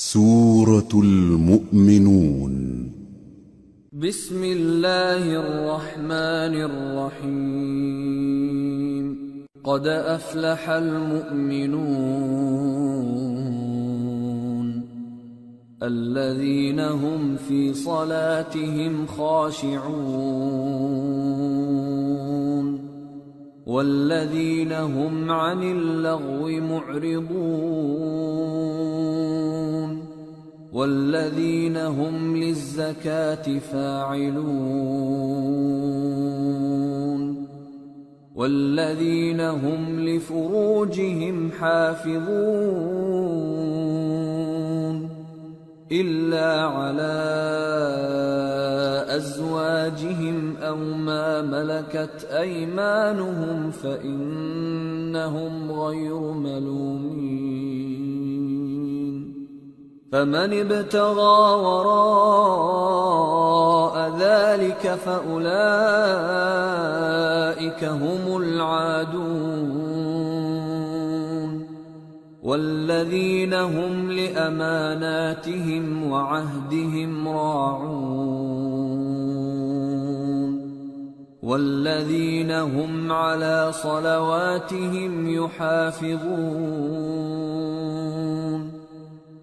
سورة المؤمنون بسم الله الرحمن الرحيم قد أفلح المؤمنون الذين هم في صلاتهم خاشعون والذين هم عن اللغو معرضون والذين هم للزكاة فاعلون والذين هم لفروجهم حافظون إلا على أزواجهم أو ما ملكت أيمانهم فإنهم غير ملومين فمن ابتغى وراء ذلك فأولئك هم العادون والذين هم لأماناتهم وعهدهم راعون والذين هم على صلواتهم يحافظون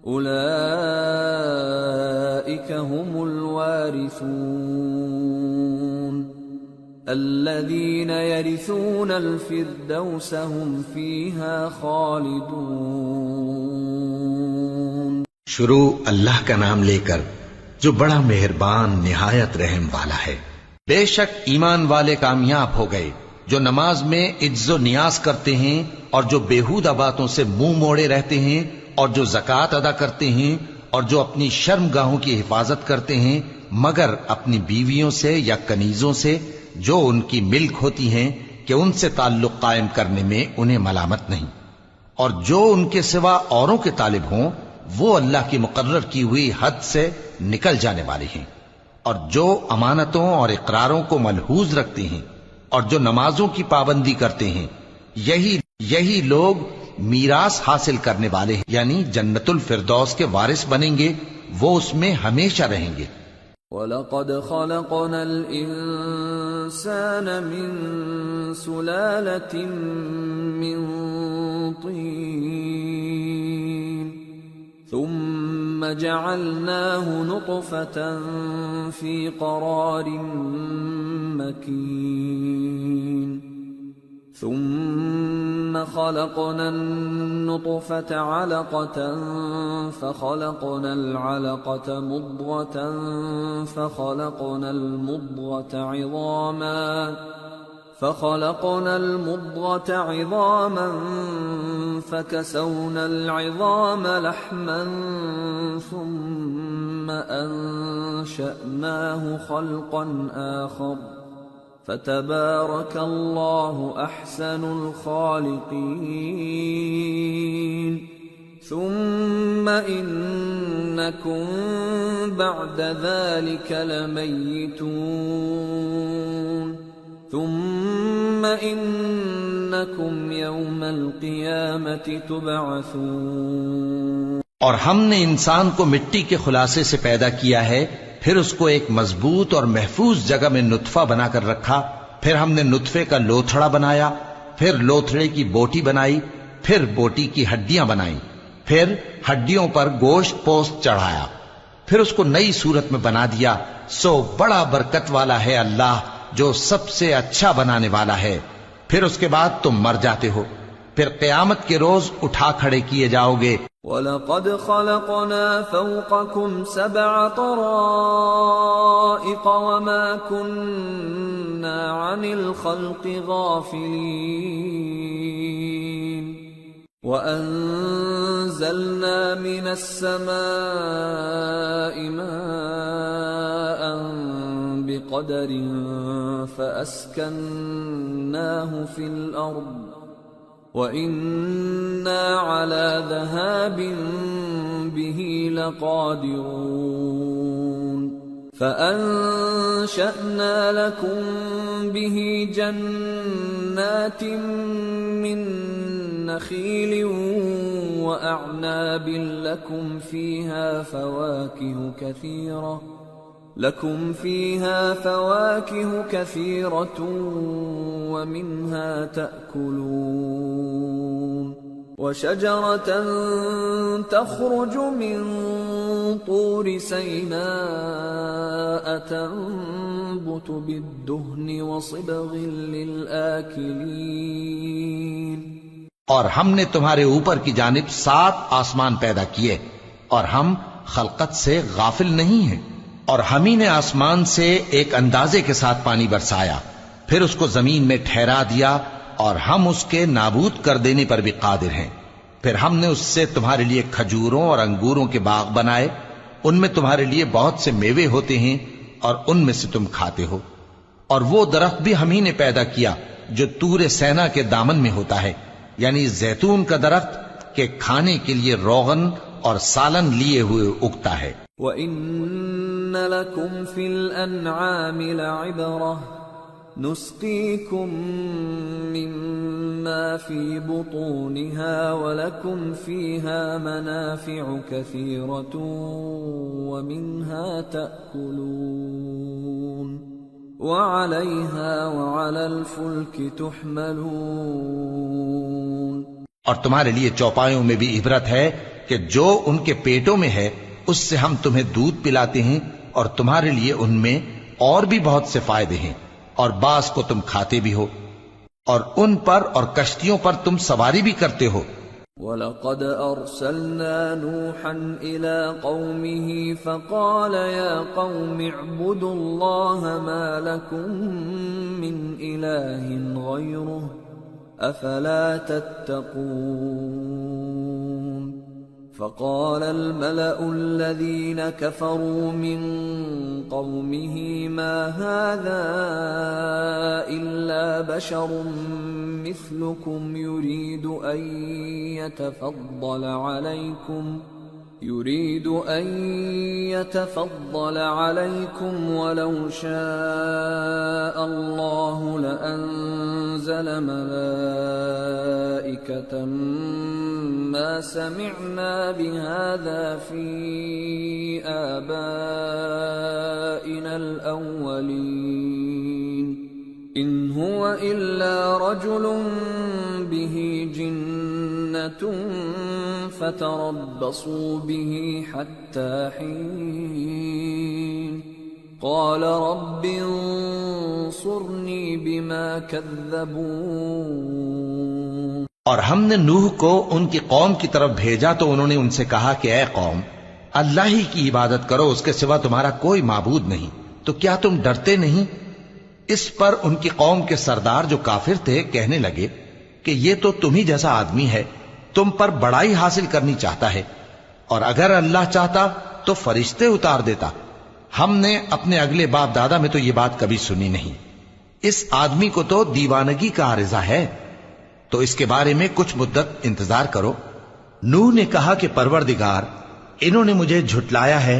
أولئك هم الوارثون الذين يرثون الفردوس هم فيها خالدون۔ شروع اللہ کا نام لے کر جو بڑا مہربان نہایت رحم والا ہے۔ بے شک ایمان والے کامیاب ہو گئے جو نماز میں عجز و نیاز کرتے ہیں اور جو بیہودہ باتوں سے منہ موڑے رہتے ہیں اور جو زکوٰۃ ادا کرتے ہیں اور جو اپنی شرمگاہوں کی حفاظت کرتے ہیں مگر اپنی بیویوں سے یا کنیزوں سے جو ان کی ملک ہوتی ہیں کہ ان سے تعلق قائم کرنے میں انہیں ملامت نہیں، اور جو ان کے سوا اوروں کے طالب ہوں وہ اللہ کی مقرر کی ہوئی حد سے نکل جانے والے ہیں، اور جو امانتوں اور اقراروں کو ملحوظ رکھتے ہیں اور جو نمازوں کی پابندی کرتے ہیں یہی لوگ میراث حاصل کرنے والے ہیں، یعنی جنت الفردوس کے وارث بنیں گے، وہ اس میں ہمیشہ رہیں گے۔ وَلَقَدْ خَلَقْنَا الْإِنسَانَ مِنْ سُلَالَةٍ مِّنْ طِينٍ ثُمَّ جَعَلْنَاهُ نُطْفَةً فِي قَرَارٍ مَّكِينٍ ثم خلقنا النطفة علقة فخلقنا العلقة مضغة فخلقنا المضغة عظاما فكسونا العظام لحما ثم أنشأناه خلقا آخر فتبارك الله أحسن الخالقين ثم إنكم بعد ذلك لميتون ثم إنكم يوم القيامة تبعثون۔ اور ہم نے انسان کو مٹی کے خلاصے سے پیدا کیا ہے، پھر اس کو ایک مضبوط اور محفوظ جگہ میں نطفہ بنا کر رکھا، پھر ہم نے نطفے کا لوتھڑا بنایا، پھر لوتھڑے کی بوٹی بنائی، پھر بوٹی کی ہڈیاں بنائیں، پھر ہڈیوں پر گوشت پوست چڑھایا، پھر اس کو نئی صورت میں بنا دیا۔ سو بڑا برکت والا ہے اللہ جو سب سے اچھا بنانے والا ہے۔ پھر اس کے بعد تم مر جاتے ہو، پھر قیامت کے روز اٹھا کھڑے کیے جاؤ گے۔ وَلَقَدْ خَلَقْنَا فَوْقَكُمْ سَبْعَ طَرَائِقَ وَمَا كُنَّا عَنِ الْخَلْقِ غَافِلِينَ وَأَنزَلْنَا مِنَ السَّمَاءِ مَاءً بِقَدَرٍ فَأَسْكَنَّاهُ فِي الْأَرْضِ وَإِنَّا عَلَى ذَهَابٍ بِهِ لَقَادِرُونَ فَأَنشَأْنَا لَكُم بِهِ جَنَّاتٍ مِّن نخيل وأعناب لكم فيها فواكه كثيرة ومنها تأكلون وشجرة تخرج من طور سيناء تنبت بالدهن وصبغ للآكلين اور ہم نے تمہارے اوپر کی جانب 7 آسمان پیدا کیے اور ہم خلقت سے غافل نہیں ہیں، اور ہم ہی نے آسمان سے ایک اندازے کے ساتھ پانی برسایا، پھر اس کو زمین میں ٹھہرا دیا، اور ہم اس کے نابود کر دینے پر بھی قادر ہیں۔ پھر ہم نے اس سے تمہارے لیے کھجوروں اور انگوروں کے باغ بنائے، ان میں تمہارے لیے بہت سے میوے ہوتے ہیں اور ان میں سے تم کھاتے ہو۔ اور وہ درخت بھی ہم ہی نے پیدا کیا جو طور سینا کے دامن میں ہوتا ہے، یعنی زیتون کا درخت کہ کھانے کے لیے روغن اور سالن لیے ہوئے اگتا ہے۔ وَإِنَّ لَكُمْ فِي الْأَنْعَامِ لَعِبْرَةً نُسْقِيكُم مِّمَّا فِي بُطُونِهَا وَلَكُمْ فِيهَا مَنَافِعُ كَثِيرَةٌ وَمِنْهَا تَأْكُلُونَ وَعَلَيْهَا وَعَلَى الْفُلْكِ تُحْمَلُونَ اور تمہارے لیے چوپایوں میں بھی عبرت ہے کہ جو ان کے پیٹوں میں ہے اس سے ہم تمہیں دودھ پلاتے ہیں، اور تمہارے لیے ان میں اور بھی بہت سے فائدے ہیں، اور بعض کو تم کھاتے بھی ہو، اور ان پر اور کشتیوں پر تم سواری بھی کرتے ہو۔ وَلَقَدْ أَرْسَلْنَا نُوحًا إِلَىٰ قَوْمِهِ فَقَالَ يَا قَوْمِ اعْبُدُوا اللَّهَ مَا لَكُم مِّنْ إِلَٰهٍ غَيْرُهُ أَفَلَا تَتَّقُونَ فَقَالَ الْمَلَأُ الَّذِينَ كَفَرُوا مِن قَوْمِهِ مَا هَٰذَا إِلَّا بَشَرٌ مِّثْلُكُمْ يُرِيدُ أَن يَتَفَضَّلَ عَلَيْكُمْ وَلَوْ شَاءَ اللَّهُ لَأَنزَلَ مَلَائِكَةً مَّا سَمِعْنَا بِهَٰذَا فِي آبَائِنَا الْأَوَّلِينَ إِنْ هُوَ إِلَّا رَجُلٌ بِهِ جِنَّةٌ فَتَرَبَّصُوا بِهِ حَتَّىٰ حِينٍ قَالَ رَبِّ انصُرْنِي بِمَا كَذَّبُونِ اور ہم نے نوح کو ان کی قوم کی طرف بھیجا تو انہوں نے ان سے کہا کہ اے قوم، اللہ ہی کی عبادت کرو، اس کے سوا تمہارا کوئی معبود نہیں، تو کیا تم ڈرتے نہیں؟ اس پر ان کی قوم کے سردار جو کافر تھے کہنے لگے کہ یہ تو تم ہی جیسا آدمی ہے، تم پر بڑائی حاصل کرنی چاہتا ہے، اور اگر اللہ چاہتا تو فرشتے اتار دیتا۔ ہم نے اپنے اگلے باپ دادا میں تو یہ بات کبھی سنی نہیں، اس آدمی کو تو دیوانگی کا عارضہ ہے، تو اس کے بارے میں کچھ مدت انتظار کرو۔ نوح نے کہا کہ پروردگار، انہوں نے مجھے جھٹلایا ہے،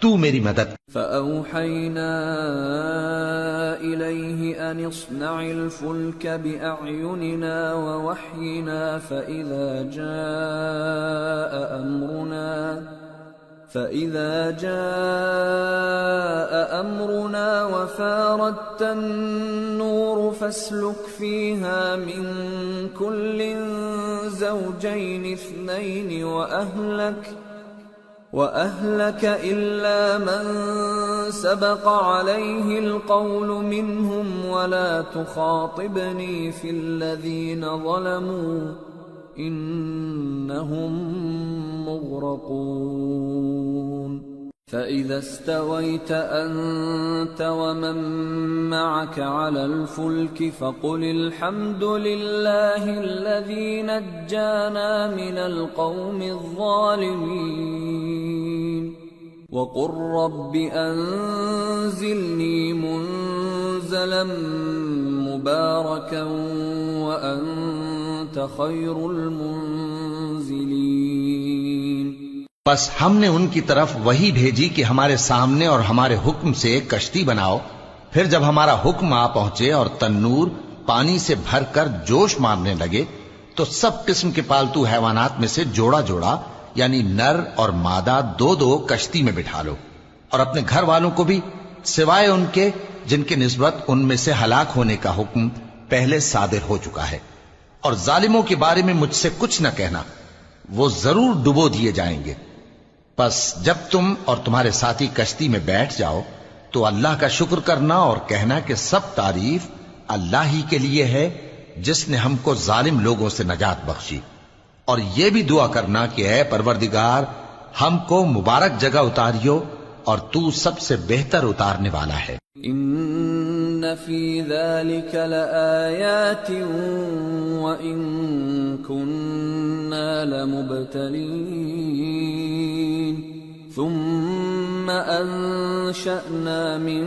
تو میری مدد۔ فَأَوْحَيْنَا إِلَيْهِ أَنِ اصْنَعِ الْفُلْكَ بِأَعْيُنِنَا وَوَحْيِنَا فَإِذَا جَاءَ أَمْرُنَا وَفَارَتِ النُّورُ فَاسْلُكْ فِيهَا مِن كُلٍّ زَوْجَيْنِ اثْنَيْنِ وَأَهْلَكَ إِلَّا مَن سَبَقَ عَلَيْهِ الْقَوْلُ مِنْهُمْ وَلَا تُخَاطِبْنِي فِي الَّذِينَ ظَلَمُوا إِنَّهُمْ مُغْرَقُونَ فَإِذَا اسْتَوَيْتَ أَنْتَ وَمَن مَّعَكَ عَلَى الْفُلْكِ فَقُلِ الْحَمْدُ لِلَّهِ الَّذِي نَجَّانَا مِنَ الْقَوْمِ الظَّالِمِينَ وَقُل رَّبِّ أَنزِلْنِي مُنزَلًا مُبَارَكًا وَأَنتَ خَيْرُ الْمُنزِلِينَ۔ بس ہم نے ان کی طرف وہی بھیجی کہ ہمارے سامنے اور ہمارے حکم سے ایک کشتی بناؤ، پھر جب ہمارا حکم آ پہنچے اور تنور پانی سے بھر کر جوش مارنے لگے تو سب قسم کے پالتو حیوانات میں سے جوڑا جوڑا یعنی نر اور مادہ دو دو کشتی میں بٹھا لو، اور اپنے گھر والوں کو بھی سوائے ان کے جن کی نسبت ان میں سے ہلاک ہونے کا حکم پہلے صادر ہو چکا ہے۔ اور ظالموں کے بارے میں مجھ سے کچھ نہ کہنا، وہ ضرور ڈبو دیے جائیں گے۔ پس جب تم اور تمہارے ساتھی کشتی میں بیٹھ جاؤ تو اللہ کا شکر کرنا اور کہنا کہ سب تعریف اللہ ہی کے لیے ہے جس نے ہم کو ظالم لوگوں سے نجات بخشی، اور یہ بھی دعا کرنا کہ اے پروردگار ہم کو مبارک جگہ اتاریو اور تو سب سے بہتر اتارنے والا ہے۔ ان فی ذلک لآیات وان کننا لمبتلین ثم انشأنا من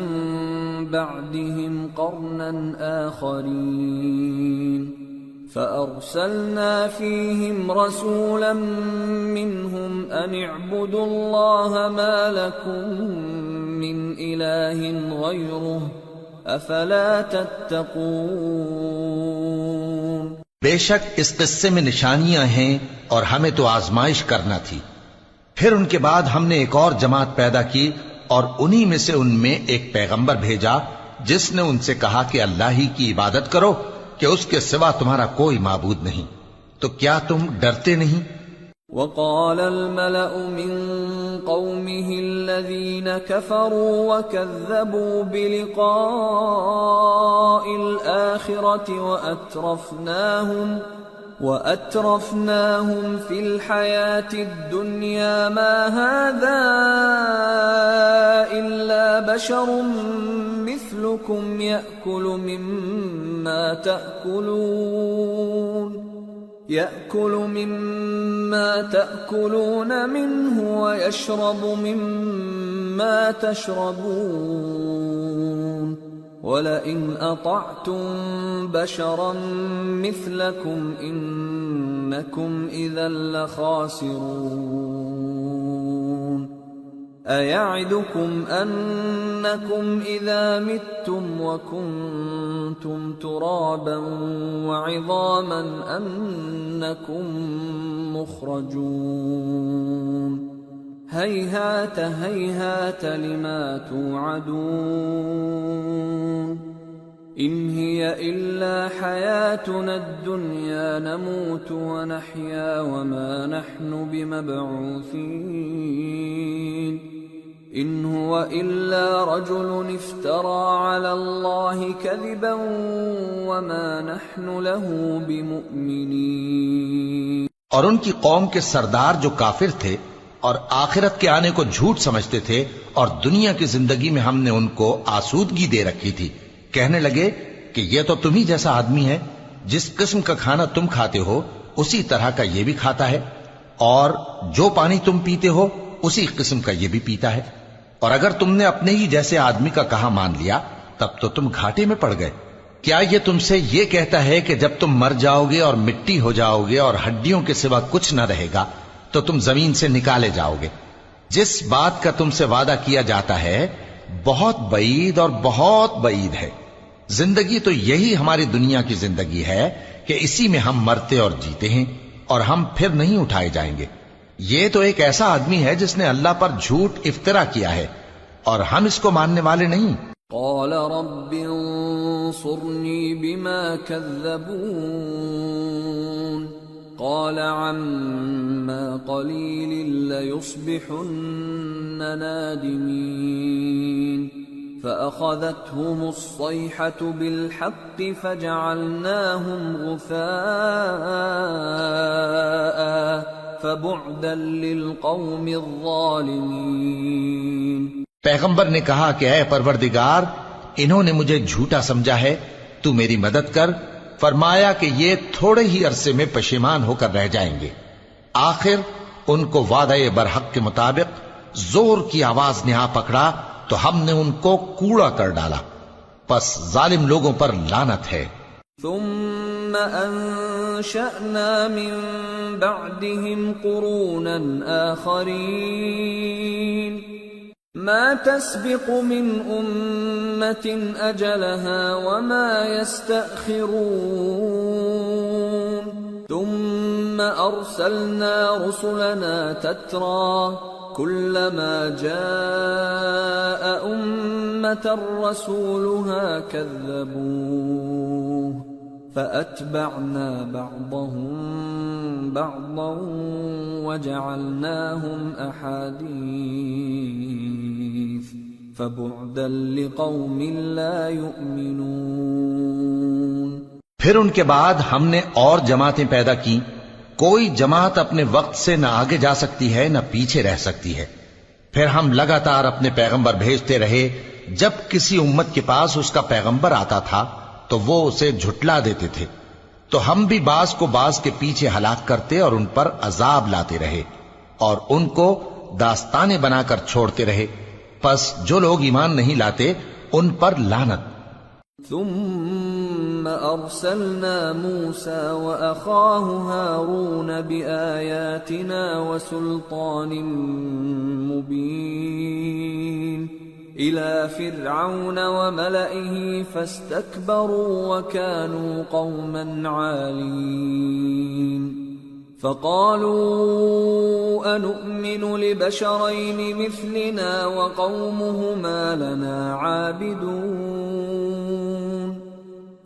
بعدهم قرنا آخرین فأرسلنا فيهم رسولا منهم أن اعبدوا الله ما لكم من إله غيره أفلا تتقون۔ بے شک اس قصے میں نشانیاں ہیں اور ہمیں تو آزمائش کرنا تھی۔ پھر ان کے بعد ہم نے ایک اور جماعت پیدا کی اور انہی میں سے ان میں ایک پیغمبر بھیجا جس نے ان سے کہا کہ اللہ ہی کی عبادت کرو کہ اس کے سوا تمہارا کوئی معبود نہیں، تو کیا تم ڈرتے نہیں؟ وقال الملأ من قومه الذين كفروا وكذبوا بلقاء الآخرة وأترفناهم في الحياة الدنيا ما هذا إلا بشر مثلكم يأكل مما تأكلون منه ويشرب مما تشربون ولئن أطعتم بشرا مثلكم إنكم إذا لخاسرون أيعدكم أنكم إذا متم وكنتم ترابا وعظاما أنكم مخرجون هيهات هيهات لما توعدون إن هي إلا حياتنا الدنيا نموت ونحيا وما نحن بمبعوثين إن هو إلا رجل افترى على الله كذبا وما نحن له بمؤمنين۔ اور ان کی قوم کے سردار جو کافر تھے اور آخرت کے آنے کو جھوٹ سمجھتے تھے اور دنیا کی زندگی میں ہم نے ان کو آسودگی دے رکھی تھی، کہنے لگے کہ یہ تو تم ہی جیسا آدمی ہے، جس قسم کا کھانا تم کھاتے ہو اسی طرح کا یہ بھی کھاتا ہے، اور جو پانی تم پیتے ہو اسی قسم کا یہ بھی پیتا ہے، اور اگر تم نے اپنے ہی جیسے آدمی کا کہا مان لیا تب تو تم گھاٹے میں پڑ گئے۔ کیا یہ تم سے یہ کہتا ہے کہ جب تم مر جاؤ گے اور مٹی ہو جاؤ گے اور ہڈیوں کے سوا کچھ نہ رہے گا تو تم زمین سے نکالے جاؤ گے؟ جس بات کا تم سے وعدہ کیا جاتا ہے بہت بعید اور بہت بعید ہے۔ زندگی تو یہی ہماری دنیا کی زندگی ہے کہ اسی میں ہم مرتے اور جیتے ہیں، اور ہم پھر نہیں اٹھائے جائیں گے۔ یہ تو ایک ایسا آدمی ہے جس نے اللہ پر جھوٹ افطرا کیا ہے، اور ہم اس کو ماننے والے نہیں۔ قال رب انصرني بما كذبون قال عما قليل ليصبحن نادمين فأخذتهم الصيحة بالحق فجعلناهم غثاء فبعدا للقوم الظالمين۔ پیغمبر نے کہا کہ اے پروردگار انہوں نے مجھے جھوٹا سمجھا ہے، تو میری مدد کر۔ فرمایا کہ یہ تھوڑے ہی عرصے میں پشیمان ہو کر رہ جائیں گے۔ آخر ان کو وعدہ برحق کے مطابق زور کی آواز نے آ پکڑا تو ہم نے ان کو کوڑا کر ڈالا، پس ظالم لوگوں پر لعنت ہے۔ ثم انشأنا من بعدهم قرونا آخرين ما تسبق من أمة أجلها وما يستأخرون ثم أرسلنا رسلنا تترى كلما جاء أمة رسولها كذبوه فأتبعنا بعضهم بعضا وجعلناهم أحاديث فبعدا لقوم لا يؤمنون۔ پھر ان کے بعد ہم نے اور جماعتیں پیدا کی، کوئی جماعت اپنے وقت سے نہ آگے جا سکتی ہے نہ پیچھے رہ سکتی ہے۔ پھر ہم لگاتار اپنے پیغمبر بھیجتے رہے، جب کسی امت کے پاس اس کا پیغمبر آتا تھا تو وہ اسے جھٹلا دیتے تھے، تو ہم بھی بعض کو بعض کے پیچھے ہلاک کرتے اور ان پر عذاب لاتے رہے اور ان کو داستانیں بنا کر چھوڑتے رہے، پس جو لوگ ایمان نہیں لاتے ان پر لعنت۔ ثم أرسلنا موسى وأخاه هارون بآياتنا وسلطان مبين إلى فرعون وملئه فاستكبروا وكانوا قوما عالين فقالوا أنؤمن لبشرين مثلنا وقومهما لنا عابدون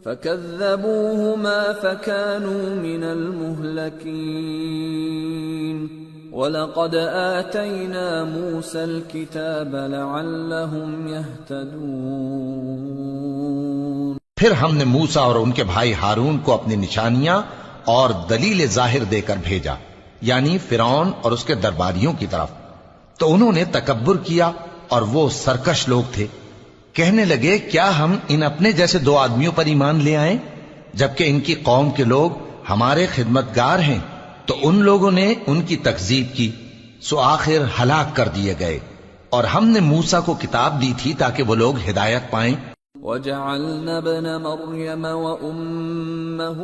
فكذبوهما فكانوا من المهلكين وَلَقَدْ آتَيْنَا مُوسَى الْكِتَابَ لَعَلَّهُمْ يَهْتَدُونَ۔ پھر ہم نے موسیٰ اور ان کے بھائی ہارون کو اپنی نشانیاں اور دلیل ظاہر دے کر بھیجا، یعنی فرعون اور اس کے درباریوں کی طرف، تو انہوں نے تکبر کیا اور وہ سرکش لوگ تھے۔ کہنے لگے کیا ہم ان اپنے جیسے دو آدمیوں پر ایمان لے آئیں جبکہ ان کی قوم کے لوگ ہمارے خدمتگار ہیں؟ تو ان لوگوں نے ان کی تکذیب کی، سو آخر ہلاک کر دیے گئے۔ اور ہم نے موسیٰ کو کتاب دی تھی تاکہ وہ لوگ ہدایت پائیں۔ وَجَعَلْنَا ابْنَ مَرْيَمَ وَأُمَّهُ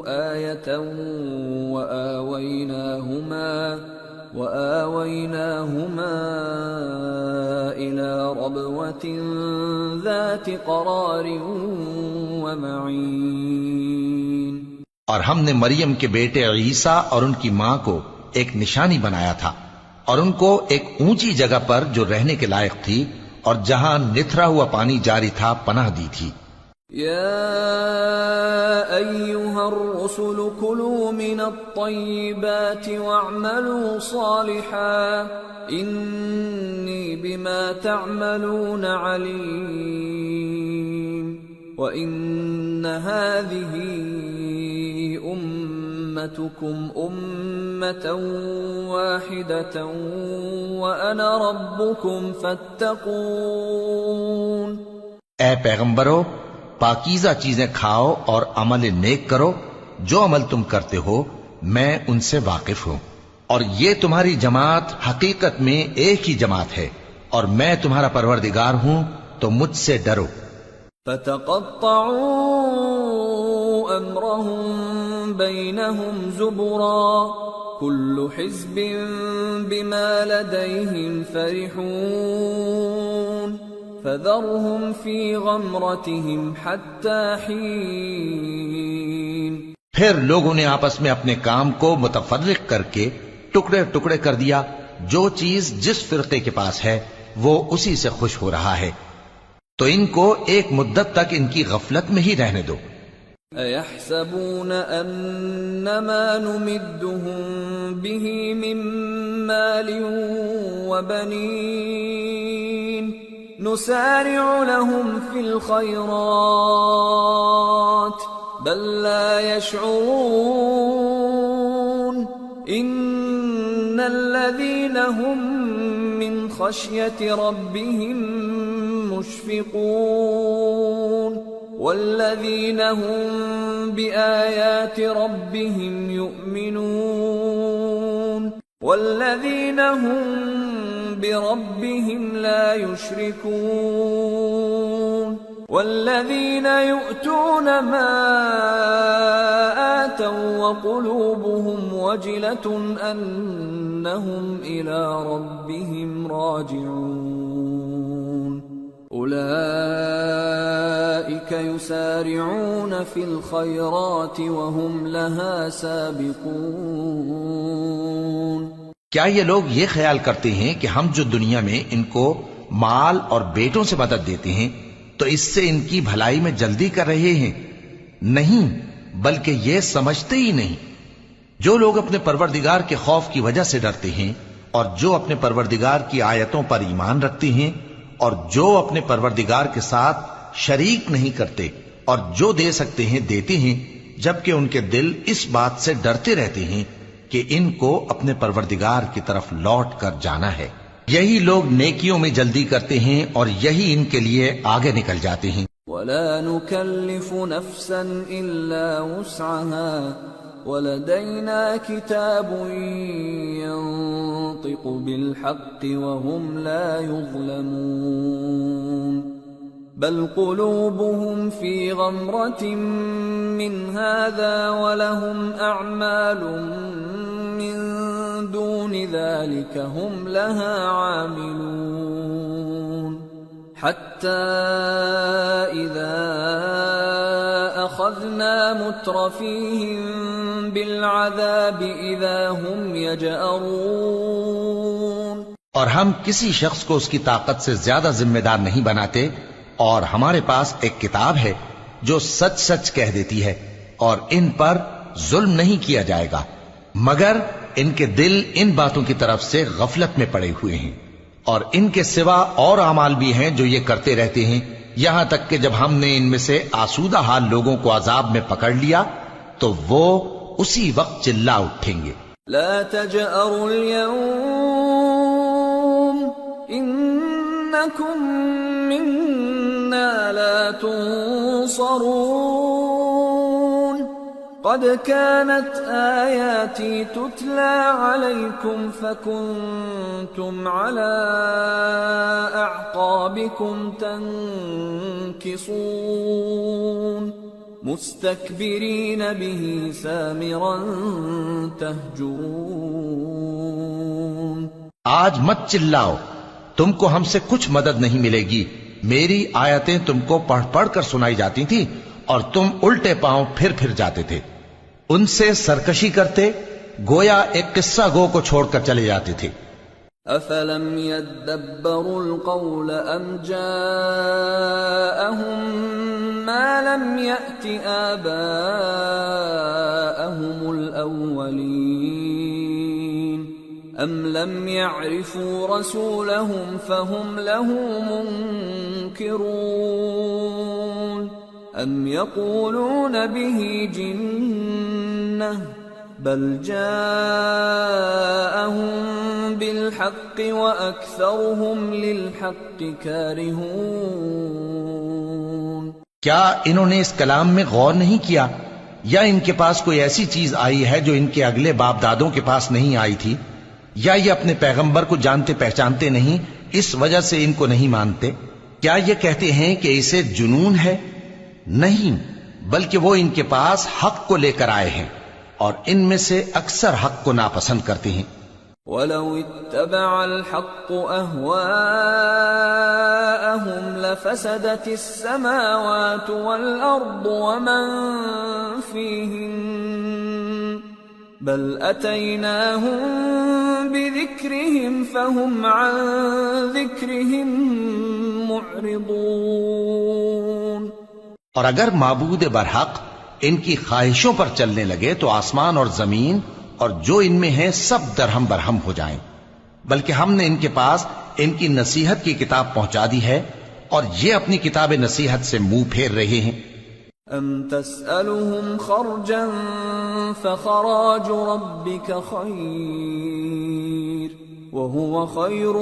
آيَةً وَآوَيْنَاهُمَا إِلَى رَبْوَةٍ ذَاتِ قَرَارٍ وَمَعِينٍ۔ اور ہم نے مریم کے بیٹے عیسیٰ اور ان کی ماں کو ایک نشانی بنایا تھا اور ان کو ایک اونچی جگہ پر جو رہنے کے لائق تھی اور جہاں نتھرا ہوا پانی جاری تھا پناہ دی تھی۔ یا ایھا الرسل کلوا من الطیبات واعملوا صالحا انی بما تعملون علیم وَإِنَّ هَذِهِ أُمَّتُكُمْ أُمَّةً وَاحِدَةً وَأَنَا رَبُّكُمْ فَاتَّقُونِ۔ اے پیغمبرو، پاکیزہ چیزیں کھاؤ اور عمل نیک کرو، جو عمل تم کرتے ہو میں ان سے واقف ہوں، اور یہ تمہاری جماعت حقیقت میں ایک ہی جماعت ہے اور میں تمہارا پروردگار ہوں، تو مجھ سے ڈرو۔ فَتَقَطَّعُوا أَمْرَهُمْ بَيْنَهُمْ زُبُرًا كُلُّ حِزْبٍ بِمَا لَدَيْهِمْ فَرِحُونَ فَذَرْهُمْ فِي غَمْرَتِهِمْ حَتَّى حِينٍ۔ پھر لوگوں نے آپس میں اپنے کام کو متفرق کر کے ٹکڑے ٹکڑے کر دیا، جو چیز جس فرقے کے پاس ہے وہ اسی سے خوش ہو رہا ہے، تو ان کو ایک مدت تک ان کی غفلت میں ہی رہنے دو۔ اَيَحْسَبُونَ أَنَّمَا نُمِدُّهُم بِهِ مِن مَّالٍ وَبَنِينَ نُسَارِعُ لَهُمْ فِي الْخَيْرَاتِ بَل لَّا يَشْعُرُونَ إِنَّ الَّذِينَ هُم مِّن خَشْيَةِ رَبِّهِم مشفقون والذین هم بآیات ربهم یؤمنون والذین هم بربهم لا یشرکون والذین یؤتون ما آتوا وقلوبهم وجلة انهم إلی ربهم راجعون أولئك يسارعون في الخيرات وهم لها سابقون. کیا یہ لوگ یہ خیال کرتے ہیں کہ ہم جو دنیا میں ان کو مال اور بیٹوں سے مدد دیتے ہیں تو اس سے ان کی بھلائی میں جلدی کر رہے ہیں؟ نہیں، بلکہ یہ سمجھتے ہی نہیں. جو لوگ اپنے پروردگار کے خوف کی وجہ سے ڈرتے ہیں اور جو اپنے پروردگار کی آیتوں پر ایمان رکھتے ہیں اور جو اپنے پروردگار کے ساتھ شریک نہیں کرتے اور جو دے سکتے ہیں دیتے ہیں، جبکہ ان کے دل اس بات سے ڈرتے رہتے ہیں کہ ان کو اپنے پروردگار کی طرف لوٹ کر جانا ہے، یہی لوگ نیکیوں میں جلدی کرتے ہیں اور یہی ان کے لیے آگے نکل جاتے ہیں. ولا نكلف نفسا إلا وسعها ولدينا كتاب ينطق بالحق وهم لا يظلمون. بل قلوبهم في غمرة من هذا ولهم أعمال من دون ذلك هم لها عاملون. حتى إذا أخذنا مترفيهم بالعذاب إذا هم يجأرون. اور ہم کسی شخص کو اس کی طاقت سے زیادہ ذمہ دار نہیں بناتے، اور ہمارے پاس ایک کتاب ہے جو سچ سچ کہہ دیتی ہے، اور ان پر ظلم نہیں کیا جائے گا، مگر ان کے دل ان باتوں کی طرف سے غفلت میں پڑے ہوئے ہیں. اور ان کے سوا اور اعمال بھی ہیں جو یہ کرتے رہتے ہیں، یہاں تک کہ جب ہم نے ان میں سے آسودہ حال لوگوں کو عذاب میں پکڑ لیا تو وہ اسی وقت چلا اٹھیں گے. لا تجأروا اليوم إنكم منا لا تنصرون. قد كانت آياتي تتلى عليكم فكنتم على أعقابكم تنكصون مستكبرين به سامرا تهجرون. آج مت چلاؤ، تم کو ہم سے کچھ مدد نہیں ملے گی. میری آیتیں تم کو پڑھ پڑھ کر سنائی جاتی تھی اور تم الٹے پاؤں پھر پھر جاتے تھے، ان سے سرکشی کرتے، گویا ایک قصہ گو کو چھوڑ کر چلے جاتے تھے. افلم يدبروا القول ام جاءهم ما لم يأت آباءهم الأولين ام لم يعرفوا رسولهم فهم له منكرون ام يقولون به جنة بل جاءهم بالحق وأكثرهم للحق كارهون. کیا انہوں نے اس کلام میں غور نہیں کیا، یا ان کے پاس کوئی ایسی چیز آئی ہے جو ان کے اگلے باپ دادوں کے پاس نہیں آئی تھی، یا یہ اپنے پیغمبر کو جانتے پہچانتے نہیں اس وجہ سے ان کو نہیں مانتے؟ کیا یہ کہتے ہیں کہ اسے جنون ہے؟ نہیں، بلکہ وہ ان کے پاس حق کو لے کر آئے ہیں اور ان میں سے اکثر حق کو ناپسند کرتے ہیں. وَلَوِ اتَّبَعَ الْحَقُّ أَهْوَاءَهُمْ لَفَسَدَتِ السَّمَاوَاتُ وَالْأَرْضُ وَمَنْ فِيهِنَّ بَلْ أَتَيْنَاهُمْ بِذِكْرِهِمْ فَهُمْ عَنْ ذِكْرِهِمْ مُعْرِضُونَ. اور اگر معبود برحق ان کی خواہشوں پر چلنے لگے تو آسمان اور زمین اور جو ان میں ہیں سب درہم برہم ہو جائیں، بلکہ ہم نے ان کے پاس ان کی نصیحت کی کتاب پہنچا دی ہے اور یہ اپنی کتاب نصیحت سے منہ پھیر رہے ہیں. ام تسألهم خرجا فخراج ربك خير وهو خير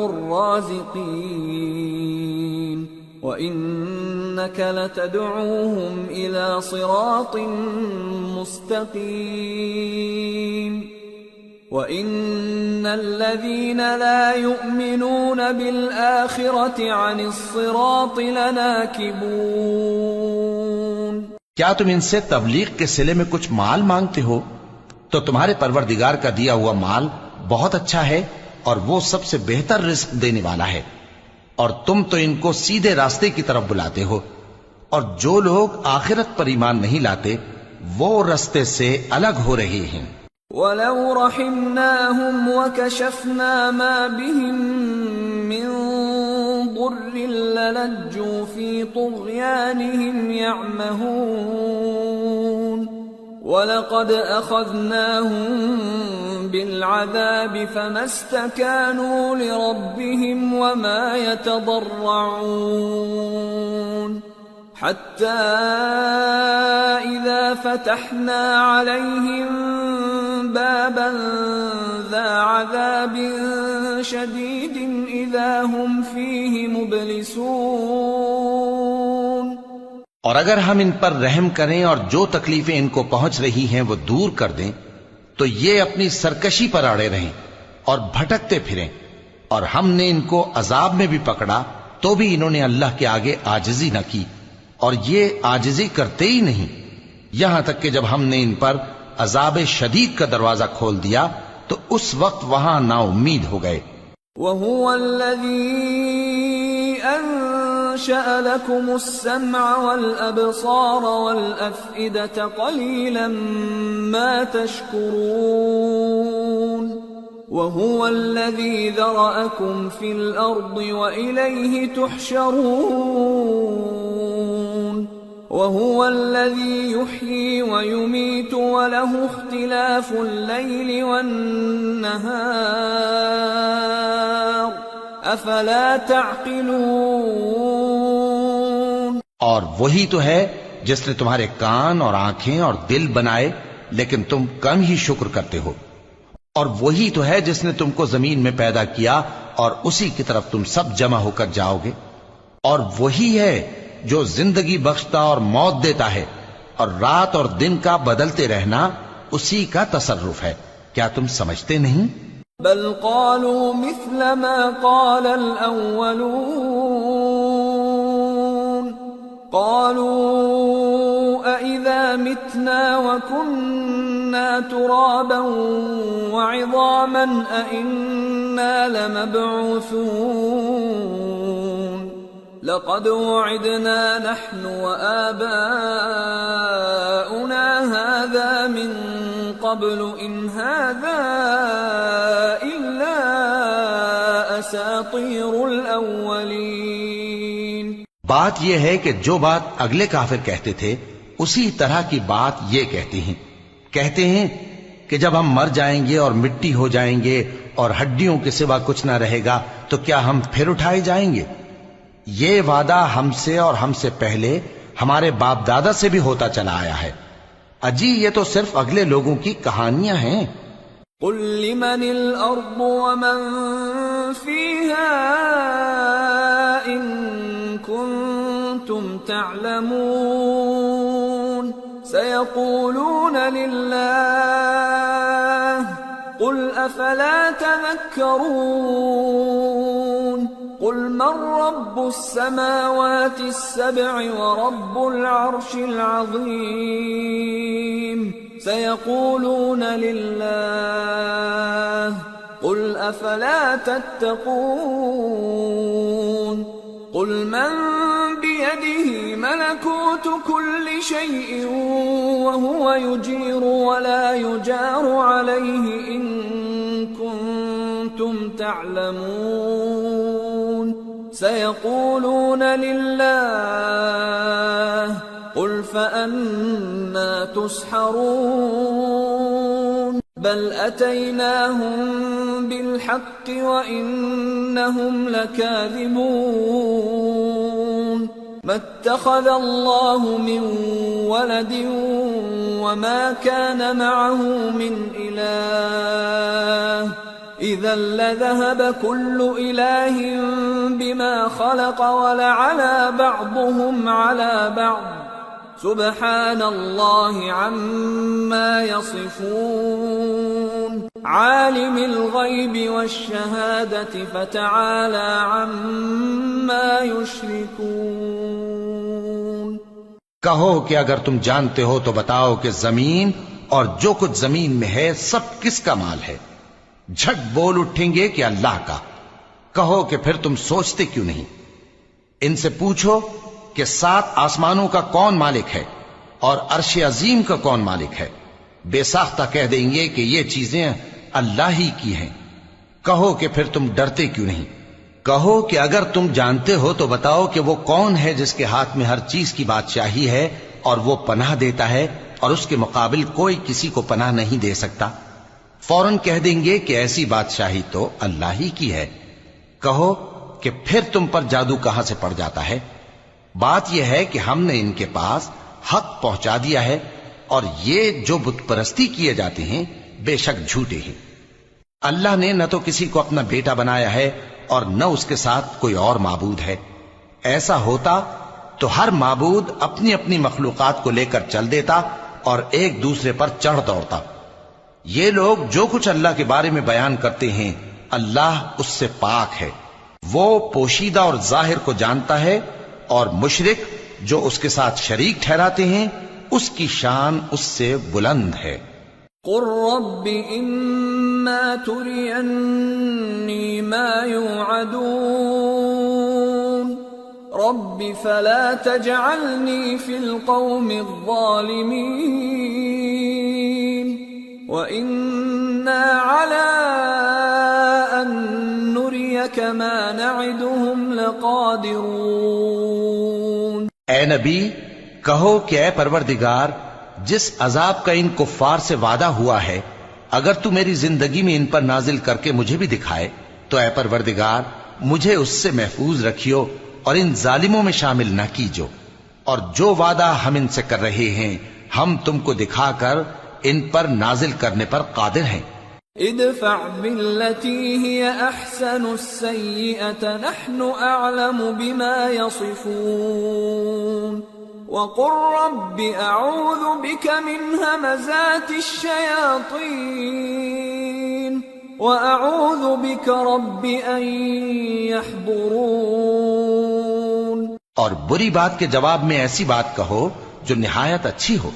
الرازقين وإنك لتدعوهم إلى صراط مستقيم وإن الذين لا يؤمنون بالآخرة عن الصراط لناكبون. کیا تم ان سے تبلیغ کے صلے میں کچھ مال مانگتے ہو؟ تو تمہارے پروردگار کا دیا ہوا مال بہت اچھا ہے اور وہ سب سے بہتر رزق دینے والا ہے. اور تم تو ان کو سیدھے راستے کی طرف بلاتے ہو، اور جو لوگ آخرت پر ایمان نہیں لاتے وہ راستے سے الگ ہو رہے ہیں۔ وَلَوْ رَحِمْنَاهُمْ وَكَشَفْنَا مَا بِهِمْ مِنْ ضُرٍّ لَلَجُّوا فِي طُغْيَانِهِمْ يَعْمَهُونَ وَلَقَدْ أَخَذْنَاهُمْ بِالْعَذَابِ فَمَا اسْتَكَانُوا لِرَبِّهِمْ وَمَا يَتَضَرَّعُونَ حَتَّى إِذَا فَتَحْنَا عَلَيْهِمْ بَابًا ذَا عَذَابٍ شَدِيدٍ إِذَا هُمْ فِيهِ مُبْلِسُونَ۔ اور اگر ہم ان پر رحم کریں اور جو تکلیفیں ان کو پہنچ رہی ہیں وہ دور کر دیں تو یہ اپنی سرکشی پر اڑے رہیں اور بھٹکتے پھریں، اور ہم نے ان کو عذاب میں بھی پکڑا تو بھی انہوں نے اللہ کے آگے عاجزی نہ کی، اور یہ عاجزی کرتے ہی نہیں، یہاں تک کہ جب ہم نے ان پر عذاب شدید کا دروازہ کھول دیا تو اس وقت وہاں نا امید ہو گئے۔ وَهُوَ الَّذِي أَنشَأَ لَكُمُ السَّمْعَ وَالْأَبْصَارَ وَالْأَفْئِدَةَ قَلِيلًا مَا تَشْكُرُونَ وَهُوَ الَّذِي ذَرَأَكُمْ فِي الْأَرْضِ وَإِلَيْهِ تُحْشَرُونَ وَهُوَ الَّذِي يُحْيِي وَيُمِيتُ وَلَهُ اخْتِلَافُ اللَّيْلِ وَالنَّهَارِ أَفَلَا تَعْقِلُونَ۔ اور وہی تو ہے جس نے تمہارے کان اور آنکھیں اور دل بنائے لیکن تم کم ہی شکر کرتے ہو، اور وہی تو ہے جس نے تم کو زمین میں پیدا کیا اور اسی کی طرف تم سب جمع ہو کر جاؤ گے، اور وہی ہے جو زندگی بخشتا اور موت دیتا ہے، اور رات اور دن کا بدلتے رہنا اسی کا تصرف ہے، کیا تم سمجھتے نہیں؟ بل قالوا مثل ما قال الأولون قالوا أإذا متنا وكنا ترابا وعظاما أإنا لمبعوثون لقد وعدنا نحن وآباؤنا هذا من قبل إن هذا إلا أساطير الأولين۔ بات یہ ہے کہ جو بات اگلے کافر کہتے تھے اسی طرح کی بات یہ کہتے ہیں کہ جب ہم مر جائیں گے اور مٹی ہو جائیں گے اور ہڈیوں کے سوا کچھ نہ رہے گا تو کیا ہم پھر اٹھائے جائیں گے؟ یہ وعدہ ہم سے اور ہم سے پہلے ہمارے باپ دادا سے بھی ہوتا چلا آیا ہے، اجی یہ تو صرف اگلے لوگوں کی کہانیاں ہیں۔ قل لمن الأرض ومن فيها إن كنتم تعلمون سيقولون لله قل أفلا تذكرون قل من رب السماوات السبع ورب العرش العظيم سيقولون لله قل أفلا تتقون قل من بيده ملكوت كل شيء وهو يجير ولا يجار عليه إن كنتم تعلمون سيقولون لله قل فأنا تسحرون بل أتيناهم بالحق وإنهم لكاذبون ما اتخذ الله من ولد وما كان معه من إله إذا لذهب كل إله بما خلق ولعلى بعضهم على بعض سبحان الله عما يصفون عالم الغيب والشهادة فتعالى عما يشركون۔ کہو کہ اگر تم جانتے ہو تو بتاؤ کہ زمین اور جو کچھ زمین میں ہے سب کس کا مال ہے؟ جھٹ بول اٹھیں گے کہ اللہ کا۔ کہو کہ پھر تم سوچتے کیوں نہیں؟ ان سے پوچھو کہ 7 آسمانوں کا کون مالک ہے اور عرش عظیم کا کون مالک ہے؟ بے ساختہ کہہ دیں گے کہ یہ چیزیں اللہ ہی کی ہیں۔ کہو کہ پھر تم ڈرتے کیوں نہیں؟ کہو کہ اگر تم جانتے ہو تو بتاؤ کہ وہ کون ہے جس کے ہاتھ میں ہر چیز کی بادشاہی ہے اور وہ پناہ دیتا ہے اور اس کے مقابل کوئی کسی کو پناہ نہیں دے سکتا؟ فوراً کہہ دیں گے کہ ایسی بادشاہی تو اللہ ہی کی ہے۔ کہو کہ پھر تم پر جادو کہاں سے پڑ جاتا ہے؟ بات یہ ہے کہ ہم نے ان کے پاس حق پہنچا دیا ہے، اور یہ جو بت پرستی کیے جاتے ہیں بے شک جھوٹے ہیں۔ اللہ نے نہ تو کسی کو اپنا بیٹا بنایا ہے اور نہ اس کے ساتھ کوئی اور معبود ہے۔ ایسا ہوتا تو ہر معبود اپنی اپنی مخلوقات کو لے کر چل دیتا اور ایک دوسرے پر چڑھ دوڑتا۔ یہ لوگ جو کچھ اللہ کے بارے میں بیان کرتے ہیں اللہ اس سے پاک ہے، وہ پوشیدہ اور ظاہر کو جانتا ہے، اور مشرک جو اس کے ساتھ شریک ٹھہراتے ہیں اس کی شان اس سے بلند ہے۔ قل رب اما ترینی ما یوعدون رب فلا تجعلنی فی القوم الظالمین وإنا على أن نريك ما نعدهم لقادرون۔ اے نبی کہو کہ اے پروردگار، جس عذاب کا ان کفار سے وعدہ ہوا ہے اگر تو میری زندگی میں ان پر نازل کر کے مجھے بھی دکھائے تو اے پروردگار مجھے اس سے محفوظ رکھیو اور ان ظالموں میں شامل نہ کیجو، اور جو وعدہ ہم ان سے کر رہے ہیں ہم تم کو دکھا کر ان پر نازل کرنے پر قادر ہیں۔ ادفع بالتي هي احسن السيئة نحن اعلم بما يصفون وقل رب اعوذ بك من همزات الشياطين واعوذ بك رب ان يحضرون۔ اور بری بات کے جواب میں ایسی بات کہو جو نہایت اچھی ہو،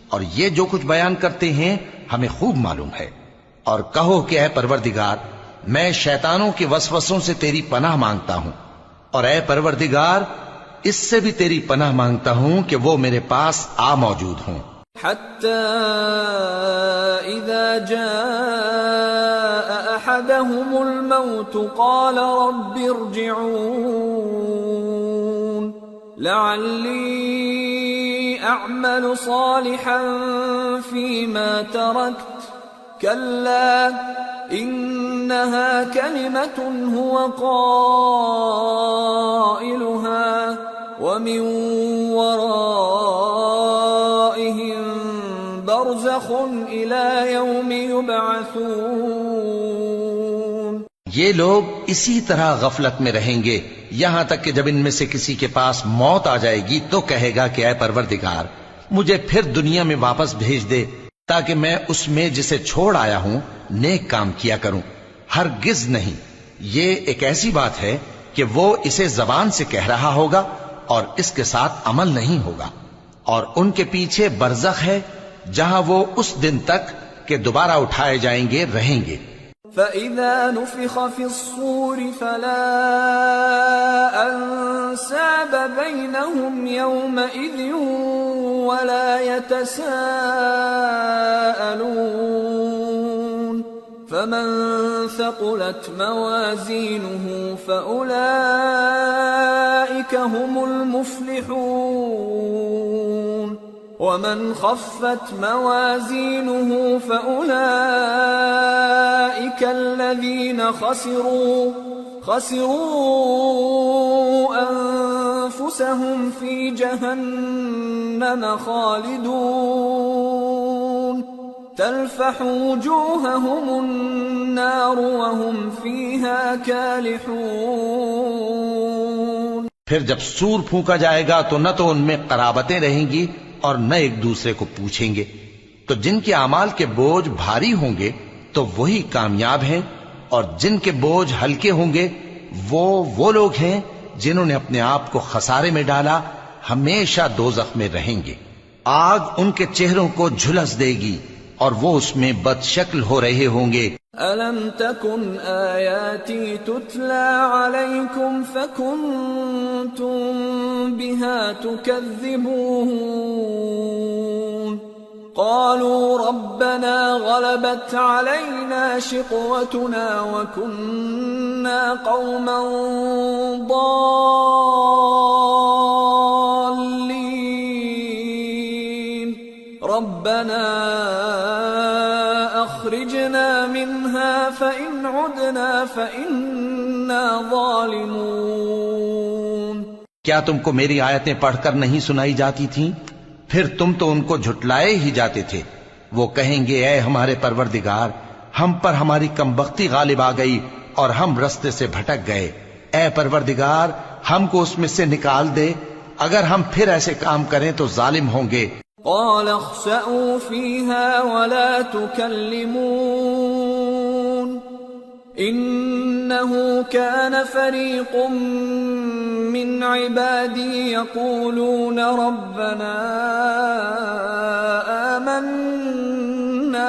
اور یہ جو کچھ بیان کرتے ہیں ہمیں خوب معلوم ہے۔ اور کہو کہ اے پروردگار میں شیطانوں کے وسوسوں سے تیری پناہ مانگتا ہوں، اور اے پروردگار اس سے بھی تیری پناہ مانگتا ہوں کہ وہ میرے پاس آ موجود ہوں۔ حتى اذا جاء احدهم الموت قال رب ارجعون لعلی اعمل صالحا فيما تركت كلا إنها كلمة هو قائلها ومن ورائهم برزخ إلى يوم يبعثون۔ یہ لوگ اسی طرح غفلت میں رہیں گے یہاں تک کہ جب ان میں سے کسی کے پاس موت آ جائے گی تو کہے گا کہ اے پروردگار مجھے پھر دنیا میں واپس بھیج دے تاکہ میں اس میں جسے چھوڑ آیا ہوں نیک کام کیا کروں۔ ہرگز نہیں، یہ ایک ایسی بات ہے کہ وہ اسے زبان سے کہہ رہا ہوگا اور اس کے ساتھ عمل نہیں ہوگا، اور ان کے پیچھے برزخ ہے جہاں وہ اس دن تک کہ دوبارہ اٹھائے جائیں گے رہیں گے۔ فَإِذَا نُفِخَ فِي الصُّورِ فَلَا أَنْسَابَ بَيْنَهُمْ يَوْمَئِذٍ وَلَا يَتَسَاءَلُونَ فَمَنْ ثَقُلَتْ مَوَازِينُهُ فَأُولَئِكَ هُمُ الْمُفْلِحُونَ وَمَنْ خَفَّتْ مَوَازِينُهُ فَأُولَئِكَ الَّذِينَ خَسِرُوا أَنفُسَهُمْ فِي جَهَنَّمَ خَالِدُونَ تَلْفَحُ وُجُوهَهُمُ النَّارُ وَهُمْ فِيهَا كَالِحُونَ۔ پھر جب سور پھونکا جائے گا تو نہ تو ان میں قرابتیں رہیں گی اور نہ ایک دوسرے کو پوچھیں گے، تو جن کے اعمال کے بوجھ بھاری ہوں گے تو وہی کامیاب ہیں، اور جن کے بوجھ ہلکے ہوں گے وہ لوگ ہیں جنہوں نے اپنے آپ کو خسارے میں ڈالا، ہمیشہ دوزخ میں رہیں گے۔ آگ ان کے چہروں کو جھلس دے گی اور وہ اس میں بد شکل ہو رہے ہوں گے أَلَمْ تَكُنْ آيَاتِي تُتْلَى عَلَيْكُمْ فَكُنْتُمْ بِهَا تُكَذِّبُونَ قَالُوا رَبَّنَا غَلَبَتْ عَلَيْنَا شِقْوَتُنَا وَكُنَّا قَوْمًا ضَالِّينَ رَبَّنَا أَخْرِجْنَا مِنْهَا فَإِنْ عُدْنَا فَإِنَّا ظَالِمُونَ کیا تم کو میری آیتیں پڑھ کر نہیں سنائی جاتی تھیں؟ پھر تم تو ان کو جھٹلائے ہی جاتے تھے۔ وہ کہیں گے اے ہمارے پروردگار، ہم پر ہماری کمبختی غالب آ گئی اور ہم رستے سے بھٹک گئے۔ اے پروردگار، ہم کو اس میں سے نکال دے، اگر ہم پھر ایسے کام کریں تو ظالم ہوں گے۔ قال اخسئوا فيها ولا تكلمون إنه كان فريق من عبادي يقولون ربنا آمنا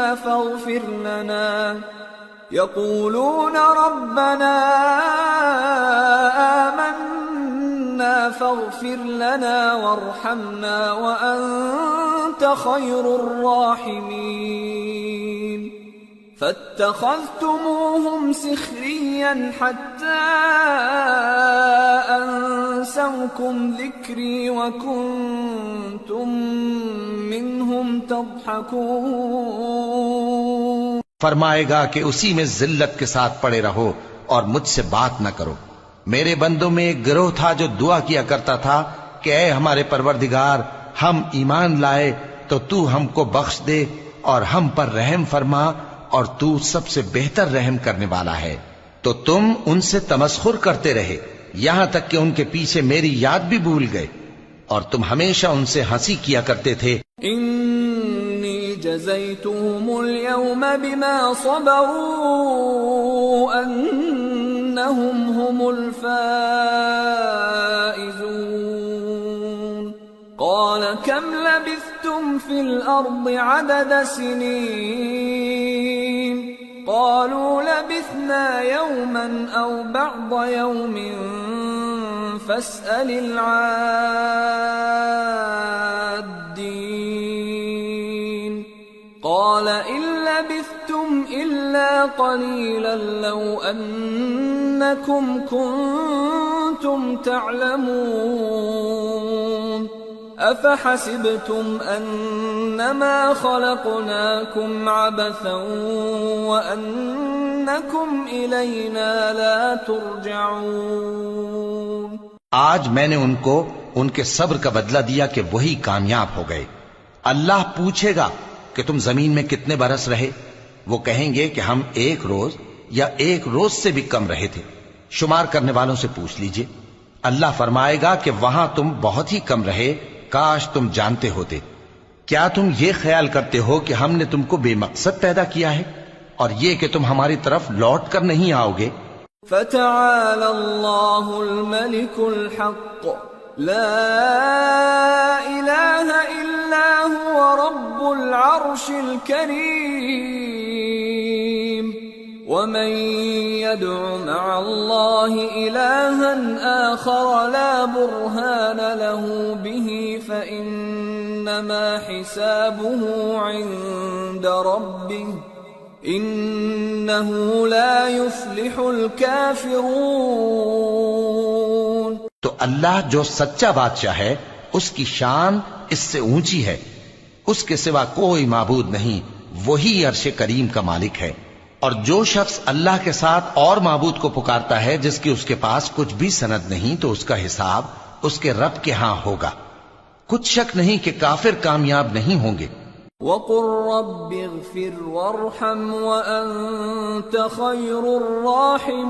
فاغفر لنا وارحمنا وأنت خير الراحمين فاتخذتموهم سخريا حتى أنسوكم ذكري وكنتم منهم تضحكون فرمائے گا کہ اسی میں ذلت کے ساتھ پڑے رہو اور مجھ سے بات نہ کرو۔ میرے بندوں میں ایک گروہ تھا جو دعا کیا کرتا تھا کہ اے ہمارے پروردگار، ہم ایمان لائے تو تو ہم کو بخش دے اور ہم پر رحم فرما، اور تو سب سے بہتر رحم کرنے والا ہے۔ تو تم ان سے تمسخر کرتے رہے یہاں تک کہ ان کے پیچھے میری یاد بھی بھول گئے، اور تم ہمیشہ ان سے ہنسی کیا کرتے تھے۔ انی جزیتهم اليوم بما صبروا انہم هم الفائزون قال كم لبثتم في الارض عدد سنين قالوا لبثنا يوما او بعض يوم فاسأل العادين قال إن لبثتم إلا قليلا لو أنكم كنتم تعلمون أفحسبتم أنما خلقناكم عبثا وأنكم إلينا لا ترجعون آج میں نے ان کو ان کے صبر کا بدلہ دیا کہ وہی کامیاب ہو گئے۔ اللہ پوچھے گا کہ تم زمین میں کتنے برس رہے؟ وہ کہیں گے کہ ہم ایک روز یا ایک روز سے بھی کم رہے تھے۔ شمار کرنے والوں سے پوچھ لیجئے۔ اللہ فرمائے گا کہ وہاں تم بہت ہی کم رہے، کاش تم جانتے ہوتے۔ کیا تم یہ خیال کرتے ہو کہ ہم نے تم کو بے مقصد پیدا کیا ہے اور یہ کہ تم ہماری طرف لوٹ کر نہیں آؤ گے؟ فتعالى الله الملك الحق لا إله إلا هو رب العرش الكريم ومن يدع مع الله إلها آخر لا برهان له به فإنما حسابه عند ربه انہ لا یفلح الکافرون۔ تو اللہ جو سچا بادشاہ ہے اس کی شان اس سے اونچی ہے، اس کے سوا کوئی معبود نہیں، وہی عرش کریم کا مالک ہے۔ اور جو شخص اللہ کے ساتھ اور معبود کو پکارتا ہے جس کی اس کے پاس کچھ بھی سند نہیں، تو اس کا حساب اس کے رب کے ہاں ہوگا۔ کچھ شک نہیں کہ کافر کامیاب نہیں ہوں گے۔ وَقُلْ رَبِّ اغْفِرْ وَارْحَمْ وَأَنْتَ خَيْرُ الرَّاحِمِينَ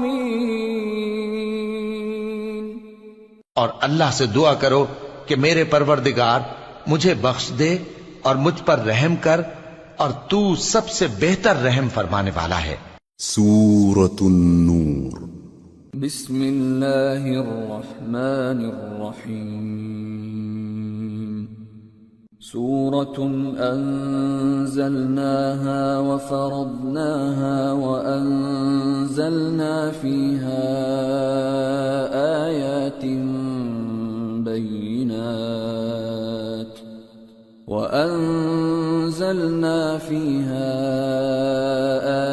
اور اللہ سے دعا کرو کہ میرے پروردگار مجھے بخش دے اور مجھ پر رحم کر، اور تو سب سے بہتر رحم فرمانے والا ہے۔ سورة النور۔ بسم اللہ الرحمن الرحیم سورة أنزلناها وفرضناها وأنزلنا فيها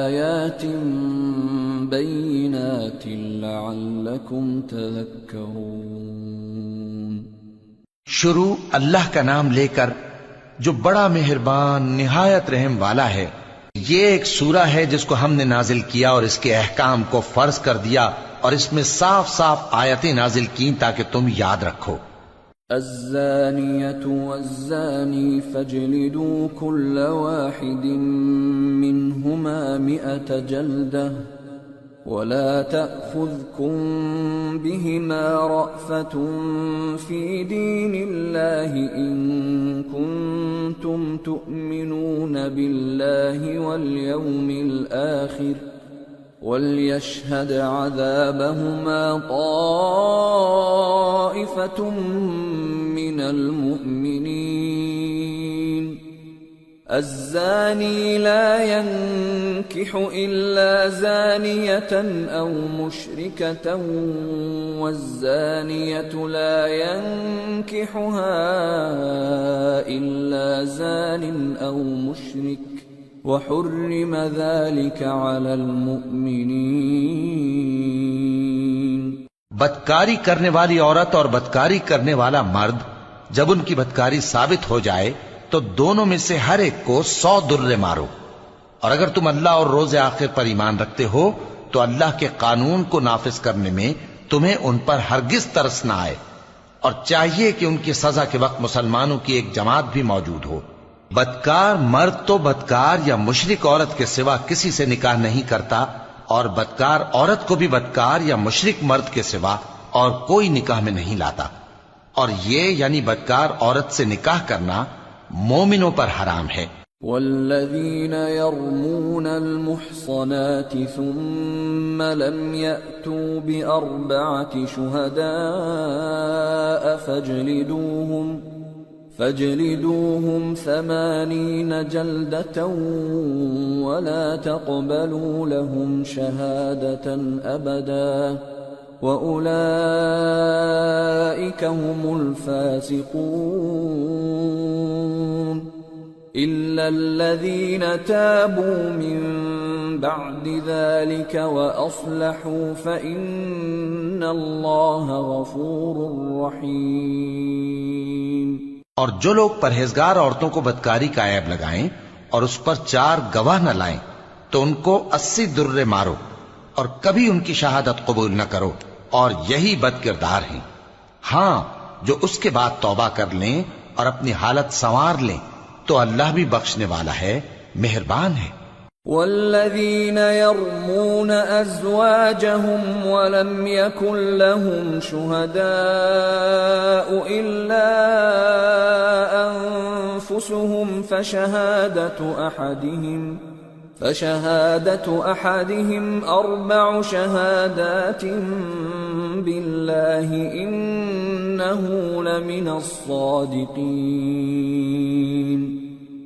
آيات بينات لعلكم تذكرون. شروع اللہ کا نام لے کر جو بڑا مہربان نہایت رحم والا ہے. یہ ایک سورہ ہے جس کو ہم نے نازل کیا اور اس کے احکام کو فرض کر دیا اور اس میں صاف صاف آیتیں نازل کی تاکہ تم یاد رکھو. الزانية والزاني فاجلدوا كل واحد منهما 100 جلدة ولا تأخذكم بهما رأفة في دين الله إن كنتم تؤمنون بالله واليوم الآخر وَلْيَشْهَدْ عَذَابَهُمَا طَائِفَةٌ مِّنَ الْمُؤْمِنِينَ. الزَّانِي لَا يَنكِحُ إِلَّا زَانِيَةً أَوْ مُشْرِكَةً وَالزَّانِيَةُ لَا يَنكِحُهَا إِلَّا زَانٍ أَوْ مُشْرِكٌ وَحُرِّمَ ذَلِكَ عَلَى الْمُؤْمِنِينَ. بدکاری کرنے والی عورت اور بدکاری کرنے والا مرد جب ان کی بدکاری ثابت ہو جائے تو دونوں میں سے ہر ایک کو 100 درے مارو. اور اگر تم اللہ اور روز آخر پر ایمان رکھتے ہو تو اللہ کے قانون کو نافذ کرنے میں تمہیں ان پر ہرگز ترس نہ آئے، اور چاہیے کہ ان کی سزا کے وقت مسلمانوں کی ایک جماعت بھی موجود ہو. بدکار مرد تو بدکار یا مشرک عورت کے سوا کسی سے نکاح نہیں کرتا، اور بدکار عورت کو بھی بدکار یا مشرک مرد کے سوا اور کوئی نکاح میں نہیں لاتا. اور یہ یعنی بدکار عورت سے نکاح کرنا مومنوں پر حرام ہے. والذین یرمون المحصنات ثم لم یأتوا بأربعة شہداء فاجلدوهم 80 جلدة ولا تقبلوا لهم شهادة أبدا وأولئك هم الفاسقون. إلا الذين تابوا من بعد ذلك وأصلحوا فإن الله غفور رحيم. اور جو لوگ پرہیزگار عورتوں کو بدکاری کا عیب لگائیں اور اس پر 4 گواہ نہ لائیں تو ان کو 80 درے مارو اور کبھی ان کی شہادت قبول نہ کرو، اور یہی بد کردار ہیں. ہاں جو اس کے بعد توبہ کر لیں اور اپنی حالت سنوار لیں تو اللہ بھی بخشنے والا ہے، مہربان ہے. والذین یرمون ازواجهم ولم يكن لهم شهداء الا انفسهم فشهادة احدهم 4 شهادات بالله انه لمن الصادقين.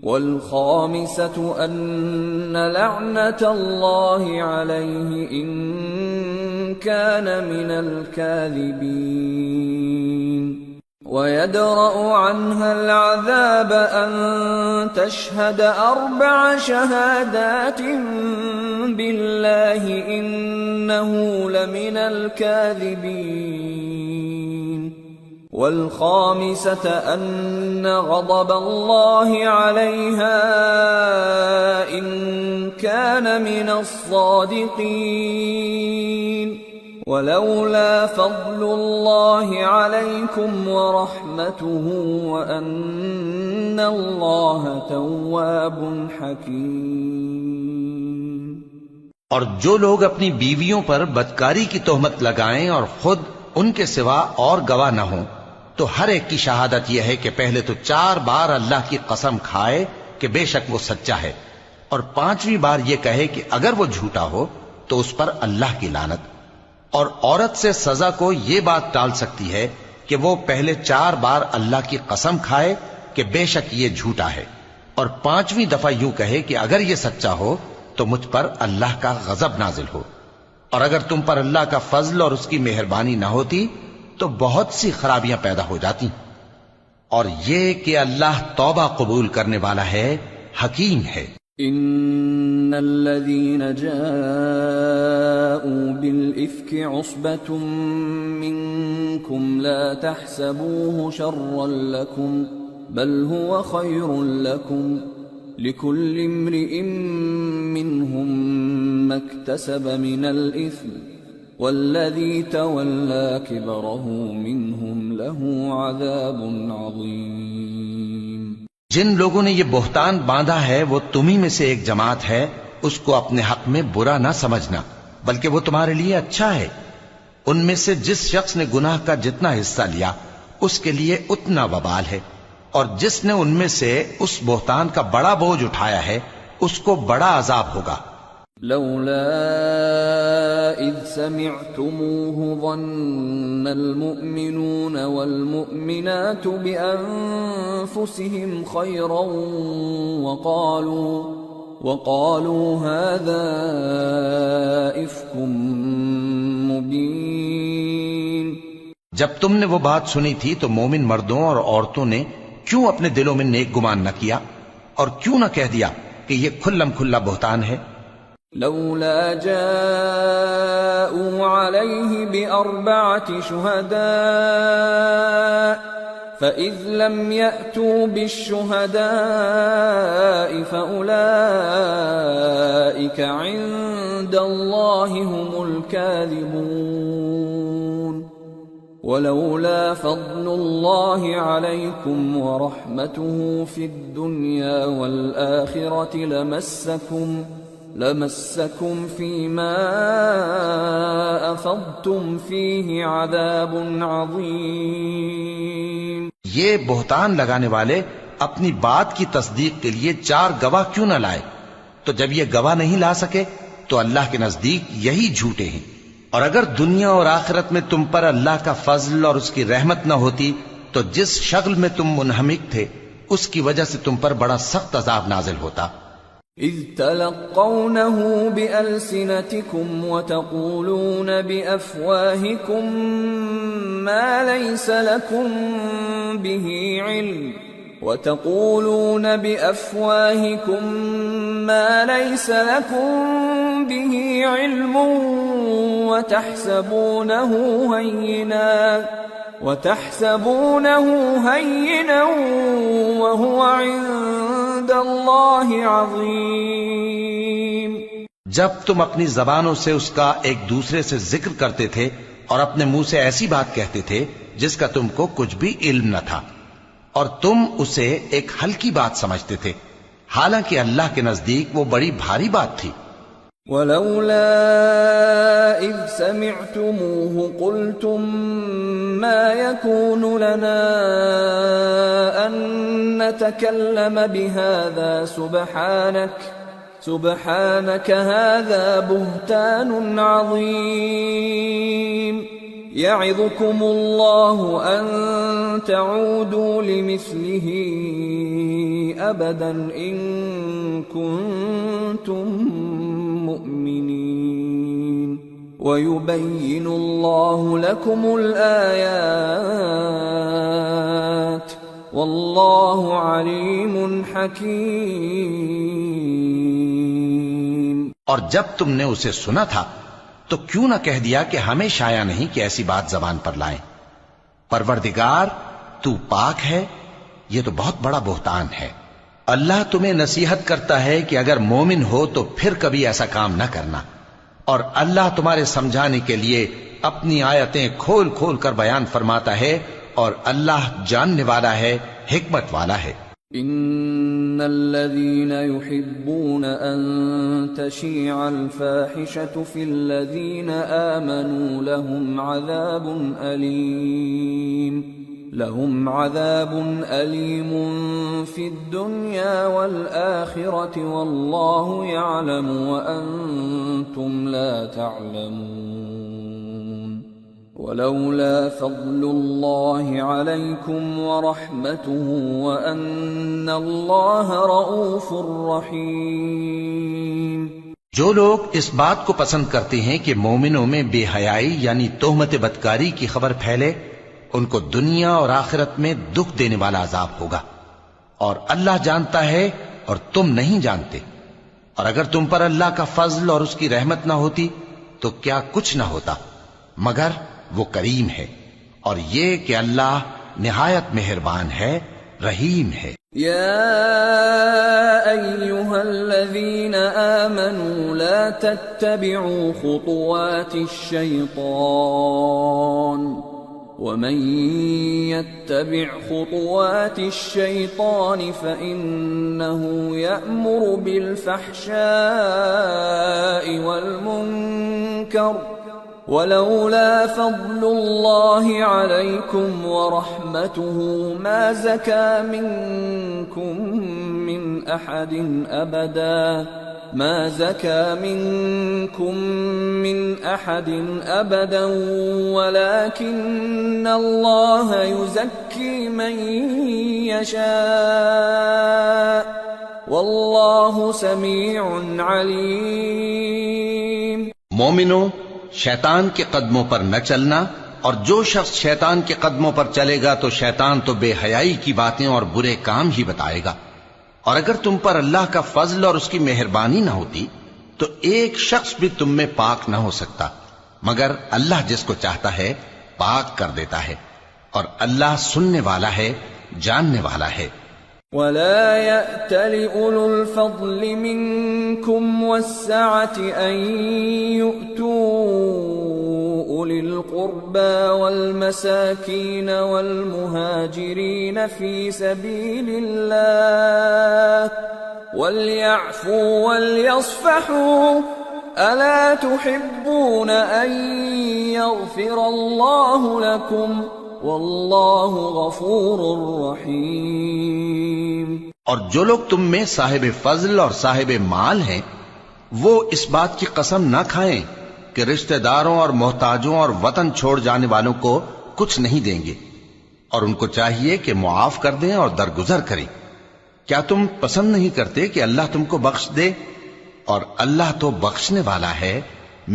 والخامسة أن لعنة الله عليه إن كان من الكاذبين. ويدرأ عنها العذاب أن تشهد 4 شهادات بالله إنه لمن الكاذبين. والخامسة أن غضب الله عليها إن كان من الصادقين. ولولا فضل الله عليكم ورحمته وأن الله تواب حكيم. اور جو لوگ اپنی بیویوں پر بدکاری کی تہمت لگائیں اور خود ان کے سوا اور گواہ نہ ہوں تو ہر ایک کی شہادت یہ ہے کہ پہلے تو 4 بار اللہ کی قسم کھائے کہ بے شک وہ سچا ہے، اور 5ویں بار یہ کہے کہ اگر وہ جھوٹا ہو تو اس پر اللہ کی لعنت. اور عورت سے سزا کو یہ بات ٹال سکتی ہے کہ وہ پہلے 4 بار اللہ کی قسم کھائے کہ بے شک یہ جھوٹا ہے، اور 5ویں دفعہ یوں کہے کہ اگر یہ سچا ہو تو مجھ پر اللہ کا غضب نازل ہو، اور اگر تم پر اللہ کا فضل اور اس کی مہربانی نہ ہوتی تو بہت سی خرابیاں پیدا ہو جاتی۔ اور یہ کہ اللہ توبہ قبول کرنے والا ہے، حکیم ہے۔ ان الذين جاءوا بالافك عصبة منكم لا تحسبوه شرا لكم بل هو خير لكم لكل امرئ منهم ما اكتسب من الاثم والذي تولى كبره منهم له عذاب عظيم۔ جن لوگوں نے یہ بہتان باندھا ہے وہ تمہیں میں سے ایک جماعت ہے، اس کو اپنے حق میں برا نہ سمجھنا، بلکہ وہ تمہارے لیے اچھا ہے۔ ان میں سے جس شخص نے گناہ کا جتنا حصہ لیا اس کے لیے اتنا وبال ہے، اور جس نے ان میں سے اس بہتان کا بڑا بوجھ اٹھایا ہے اس کو بڑا عذاب ہوگا۔ لولا اذ سمعتموه ظن المؤمنون والمؤمنات بانفسهم خيرا وقالوا هذا افك مبين۔ جب تم نے وہ بات سنی تھی تو مومن مردوں اور عورتوں نے کیوں اپنے دلوں میں نیک گمان نہ کیا، اور کیوں نہ کہہ دیا کہ یہ کھلم کھلا بہتان ہے؟ لولا جاءوا عليه بأربعة شهداء فإذ لم يأتوا بالشهداء فأولئك عند الله هم الكاذبون۔ ولولا فضل الله عليكم ورحمته في الدنيا والآخرة لمسكم فيما أفضتم فيه عذاب عظيم۔ یہ بہتان لگانے والے اپنی بات کی تصدیق کے لیے 4 گواہ کیوں نہ لائے؟ تو جب یہ گواہ نہیں لا سکے تو اللہ کے نزدیک یہی جھوٹے ہیں۔ اور اگر دنیا اور آخرت میں تم پر اللہ کا فضل اور اس کی رحمت نہ ہوتی تو جس شغل میں تم منہمک تھے اس کی وجہ سے تم پر بڑا سخت عذاب نازل ہوتا۔ اذ تلقونه بألسنتكم وتقولون بأفواهكم ما ليس لكم به علم وتحسبونه هينا وهو عند الله عظيم۔ جب تم اپنی زبانوں سے اس کا ایک دوسرے سے ذکر کرتے تھے اور اپنے منہ سے ایسی بات کہتے تھے جس کا تم کو کچھ بھی علم نہ تھا، اور تم اسے ایک ہلکی بات سمجھتے تھے، حالانکہ اللہ کے نزدیک وہ بڑی بھاری بات تھی۔ ولولا اذ سمعتموه قلتم ما يكون لنا ان نتكلم بهذا سبحانك هذا بهتان عظيم يعظكم الله ان تعودوا لمثله ابدا ان كنتم مؤمنين ويبين الله لكم الآيات والله عليم حكيم۔ اور جب تم نے اسے سنا تھا تو کیوں نہ کہہ دیا کہ ہمیں شایع نہیں کہ ایسی بات زبان پر لائیں؟ پروردگار تو پاک ہے، یہ تو بہت بڑا بہتان ہے۔ اللہ تمہیں نصیحت کرتا ہے کہ اگر مومن ہو تو پھر کبھی ایسا کام نہ کرنا، اور اللہ تمہارے سمجھانے کے لیے اپنی آیتیں کھول کھول کر بیان فرماتا ہے، اور اللہ جاننے والا ہے، حکمت والا ہے۔ ان الذين يحبون ان تشيع الفاحشة في الذين آمنوا لهم عذاب أليم في الدنيا والآخرة والله يعلم وأنتم لا تعلمون۔ ولولا فضل الله عليكم ورحمته وأن الله رؤوف رحيم۔ جو لوگ اس بات کو پسند کرتے ہیں کہ مومنوں میں بے حیائی یعنی تہمت بدکاری کی خبر پھیلے، ان کو دنیا اور آخرت میں دکھ دینے والا عذاب ہوگا، اور اللہ جانتا ہے اور تم نہیں جانتے۔ اور اگر تم پر اللہ کا فضل اور اس کی رحمت نہ ہوتی تو کیا کچھ نہ ہوتا، مگر وہ کریم ہے، اور یہ کہ اللہ نہایت مہربان ہے، رحیم ہے۔ يا أيها الذين آمنوا لا تتبعوا خطوات الشيطان ومن يتبع خطوات الشيطان فإنه يأمر بالفحشاء والمنكر ولولا فضل الله عليكم ورحمته ما زكى منكم من أحد أبدا ولكن الله يزكي من يشاء والله سميع عليم۔ مومنو، شیطان کے قدموں پر نہ چلنا، اور جو شخص شیطان کے قدموں پر چلے گا تو شیطان تو بے حیائی کی باتیں اور برے کام ہی بتائے گا۔ اور اگر تم پر اللہ کا فضل اور اس کی مہربانی نہ ہوتی تو ایک شخص بھی تم میں پاک نہ ہو سکتا، مگر اللہ جس کو چاہتا ہے پاک کر دیتا ہے، اور اللہ سننے والا ہے، جاننے والا ہے۔ ولا يأتل أولو الفضل منكم والسعة أن يؤتوا أولي القربى والمساكين والمهاجرين في سبيل الله وليعفوا وليصفحوا ألا تحبون أن يغفر الله لكم واللہ غفور رحیم۔ اور جو لوگ تم میں صاحب فضل اور صاحب مال ہیں وہ اس بات کی قسم نہ کھائیں کہ رشتہ داروں اور محتاجوں اور وطن چھوڑ جانے والوں کو کچھ نہیں دیں گے، اور ان کو چاہیے کہ معاف کر دیں اور درگزر کریں۔ کیا تم پسند نہیں کرتے کہ اللہ تم کو بخش دے؟ اور اللہ تو بخشنے والا ہے،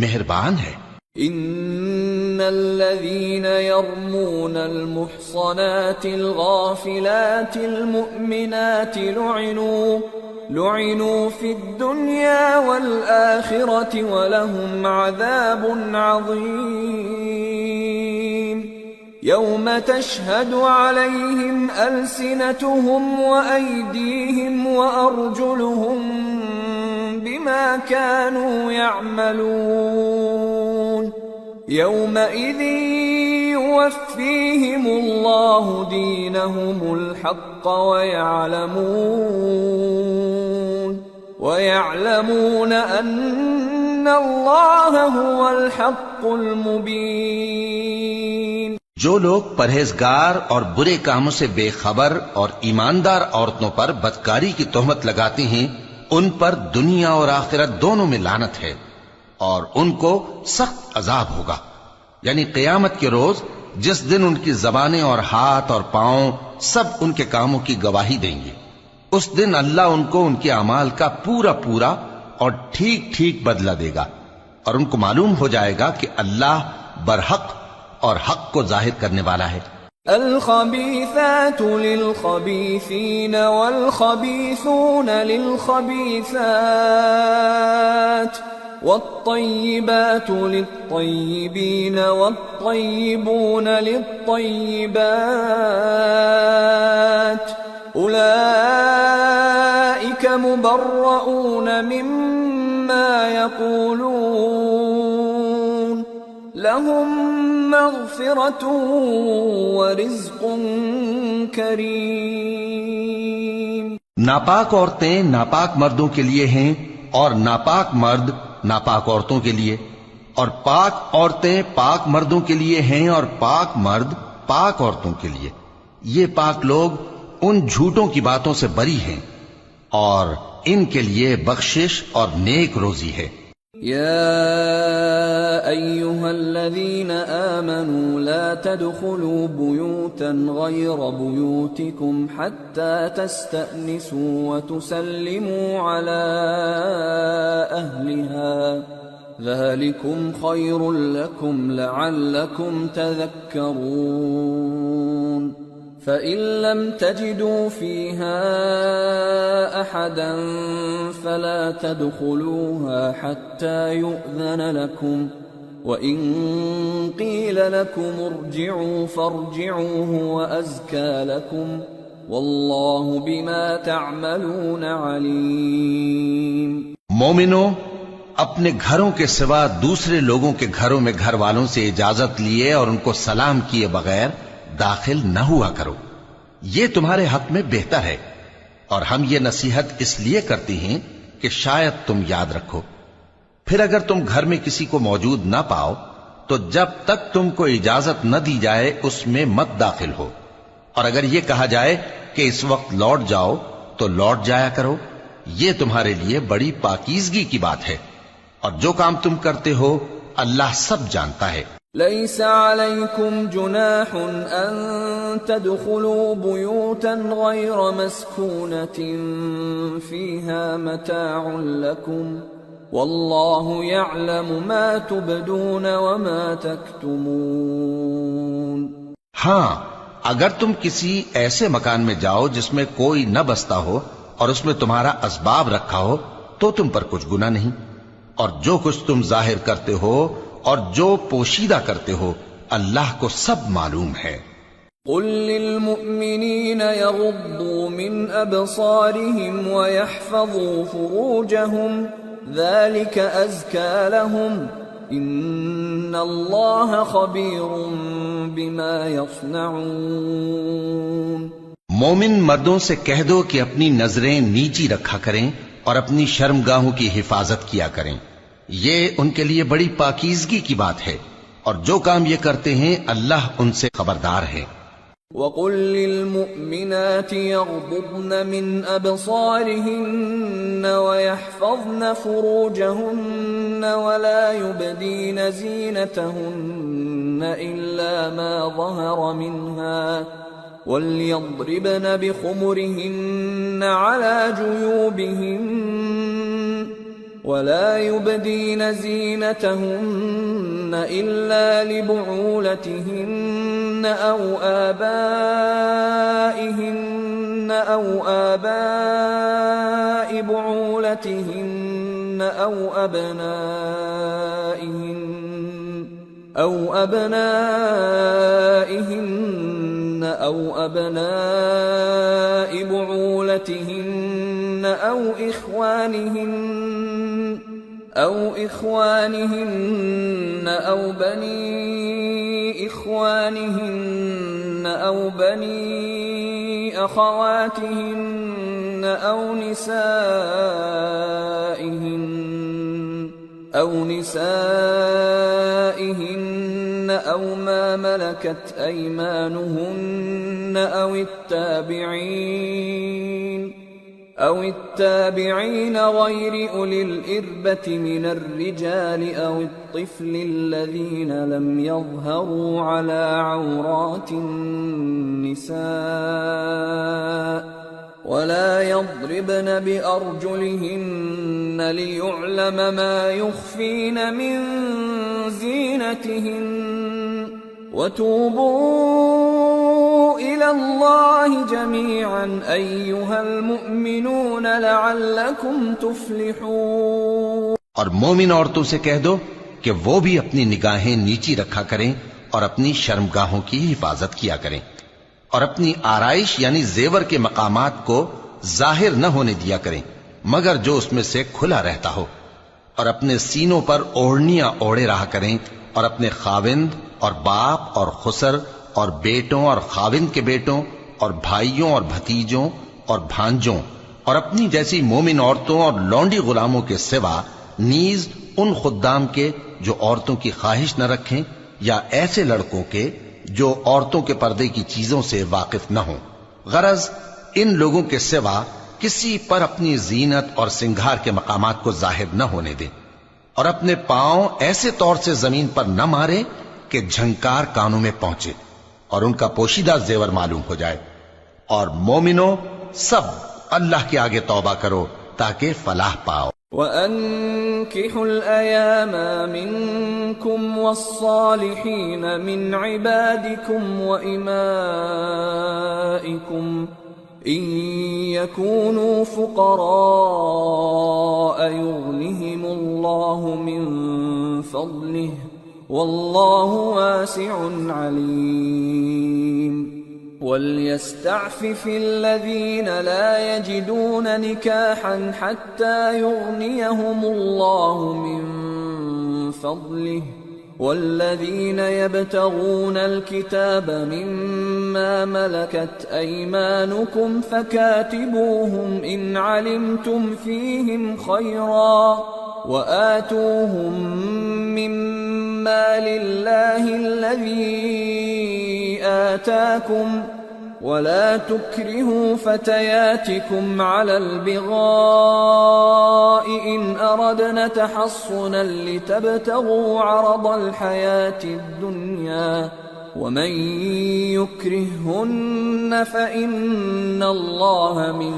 مہربان ہے۔ ان الذين يرمون المحصنات الغافلات المؤمنات لعنوا في الدنيا والآخرة ولهم عذاب عظيم يوم تشهد عليهم ألسنتهم وأيديهم وأرجلهم بما كانوا يعملون يومئذ يوفيهم الله دينهم الحق ويعلمون أن الله هو الحق المبين۔ جو لوگ پرہیزگار اور برے کاموں سے بے خبر اور ایماندار عورتوں پر بدکاری کی تہمت لگاتے ہیں ان پر دنیا اور آخرت دونوں میں لعنت ہے، اور ان کو سخت عذاب ہوگا، یعنی قیامت کے روز جس دن ان کی زبانیں اور ہاتھ اور پاؤں سب ان کے کاموں کی گواہی دیں گے۔ اس دن اللہ ان کو ان کے اعمال کا پورا پورا اور ٹھیک ٹھیک بدلہ دے گا، اور ان کو معلوم ہو جائے گا کہ اللہ برحق اور حق کو ظاہر کرنے والا ہے۔ الخبيثات للخبيثين والخبيثون للخبيثات والطيبات للطيبين والطيبون للطيبات أولئك مبرؤون مما يقولون لهم مغفرة ورزق کریم۔ ناپاک عورتیں ناپاک مردوں کے لیے ہیں، اور ناپاک مرد ناپاک عورتوں کے لیے، اور پاک عورتیں پاک مردوں کے لیے ہیں، اور پاک مرد پاک عورتوں کے لیے۔ یہ پاک لوگ ان جھوٹوں کی باتوں سے بری ہیں، اور ان کے لیے بخشش اور نیک روزی ہے۔ يا أيها الذين آمنوا لا تدخلوا بيوتا غير بيوتكم حتى تستأنسوا وتسلموا على أهلها ذلكم خير لكم لعلكم تذكرون فإن لم تجدوا فيها أحدا فلا تدخلوها حتى يؤذن لكم وإن قيل لكم ارجعوا فارجعوا هو أزكى لكم والله بما تعملون عليم. مومنو، اپنے گھروں کے سوا دوسرے لوگوں کے گھروں میں گھر والوں سے اجازت لیے اور ان کو سلام کیے بغیر داخل نہ ہوا کرو، یہ تمہارے حق میں بہتر ہے، اور ہم یہ نصیحت اس لیے کرتے ہیں کہ شاید تم یاد رکھو. پھر اگر تم گھر میں کسی کو موجود نہ پاؤ تو جب تک تم کو اجازت نہ دی جائے اس میں مت داخل ہو، اور اگر یہ کہا جائے کہ اس وقت لوٹ جاؤ تو لوٹ جایا کرو، یہ تمہارے لیے بڑی پاکیزگی کی بات ہے، اور جو کام تم کرتے ہو اللہ سب جانتا ہے. ليس عليكم جناح أن تدخلوا بيوتا غير مسكونة فيها متاع لكم والله يعلم ما تبدون وما تكتمون. ہاں، اگر تم کسی ایسے مکان میں جاؤ جس میں کوئی نہ بستا ہو اور اس میں تمہارا اسباب رکھا ہو تو تم پر کچھ گناہ نہیں، اور جو کچھ تم ظاہر کرتے ہو اور جو پوشیدہ کرتے ہو اللہ کو سب معلوم ہے. قل للمؤمنين يغضوا من أبصارهم ويحفظوا فروجهم ذلك أزكى لهم إن الله خبير بما يصنعون. مومن مردوں سے کہہ دو کہ اپنی نظریں نیچی رکھا کریں اور اپنی شرمگاہوں کی حفاظت کیا کریں، یہ ان کے لیے بڑی پاکیزگی کی بات ہے، اور جو کام یہ کرتے ہیں اللہ ان سے خبردار ہے. وَقُل لِّلْمُؤْمِنَاتِ يَغْضُضْنَ مِنْ أَبْصَارِهِنَّ وَيَحْفَظْنَ فُرُوجَهُنَّ وَلَا يُبْدِينَ زِينَتَهُنَّ إِلَّا مَا ظَهَرَ مِنْهَا وَلْيَضْرِبْنَ بِخُمُرِهِنَّ عَلَى جُيُوبِهِنَّ ولا يبدين زينتهن إلا لبعولتهن أو آبائهن أو آباء بعولتهن أو أبنائهن أو أبناء بعولتهن أو إخوانهن أو بني إخوانهن أو بني أخواتهن أو نسائهن أو ما ملكت أيمانهن أو التابعين غير أولي الإربة من الرجال أو الطفل الذين لم يظهروا على عورات النساء ولا يضربن بأرجلهن ليعلم ما يخفين من زينتهن وتوبوا إلى الله جميعا أيها المؤمنون لعلكم تفلحون. اور مومن عورتوں سے کہہ دو کہ وہ بھی اپنی نگاہیں نیچی رکھا کریں اور اپنی شرمگاہوں کی حفاظت کیا کریں، اور اپنی آرائش یعنی زیور کے مقامات کو ظاہر نہ ہونے دیا کریں مگر جو اس میں سے کھلا رہتا ہو، اور اپنے سینوں پر اوڑھنیاں اوڑھے رہا کریں، اور اپنے خاوند اور باپ اور خسر اور بیٹوں اور خاوند کے بیٹوں اور بھائیوں اور بھتیجوں اور بھانجوں اور اپنی جیسی مومن عورتوں اور لونڈی غلاموں کے سوا نیز ان خدام کے جو عورتوں کی خواہش نہ رکھیں، یا ایسے لڑکوں کے جو عورتوں کے پردے کی چیزوں سے واقف نہ ہوں. غرض ان لوگوں کے سوا کسی پر اپنی زینت اور سنگھار کے مقامات کو ظاہر نہ ہونے دیں. اور اپنے پاؤں ایسے طور سے زمین پر نہ مارے کہ جھنکار کانوں میں پہنچے اور ان کا پوشیدہ زیور معلوم ہو جائے. اور مومنو سب اللہ کے آگے توبہ کرو تاکہ فلاح پاؤ. وَأَنكِحُوا الْأَيَامَ مِنكُمْ وَالصَّالِحِينَ مِنْ عِبَادِكُمْ وَإِمَائِكُمْ إِنْ يَكُونُوا فُقَرَاءَ يُغْنِهِمُ اللَّهُ مِنْ فَضْلِهِ وَاللَّهُ وَاسِعٌ عَلِيمٌ. وَلْيَسْتَعْفِفِ الَّذِينَ لَا يَجِدُونَ نِكَاحًا حَتَّى يُغْنِيَهُمُ اللَّهُ مِنْ فَضْلِهِ وَالَّذِينَ يَبْتَغُونَ الْكِتَابَ مِمَّا مَلَكَتْ أَيْمَانُكُمْ فَكَاتِبُوهُمْ إِنْ عَلِمْتُمْ فِيهِمْ خَيْرًا وَآتُوهُمْ مِمَّا لِلَّهِ الَّذِي آتَاكُمْ وَلَا تُكْرِهُوا فَتَيَاتِكُمْ عَلَى الْبِغَاءِ إِنْ أَرَدْنَ تَحَصُّنًا لِتَبْتَغُوا عَرَضَ الْحَيَاةِ الدُّنْيَا وَمَنْ يُكْرِههُّنَّ فَإِنَّ اللَّهَ مِنْ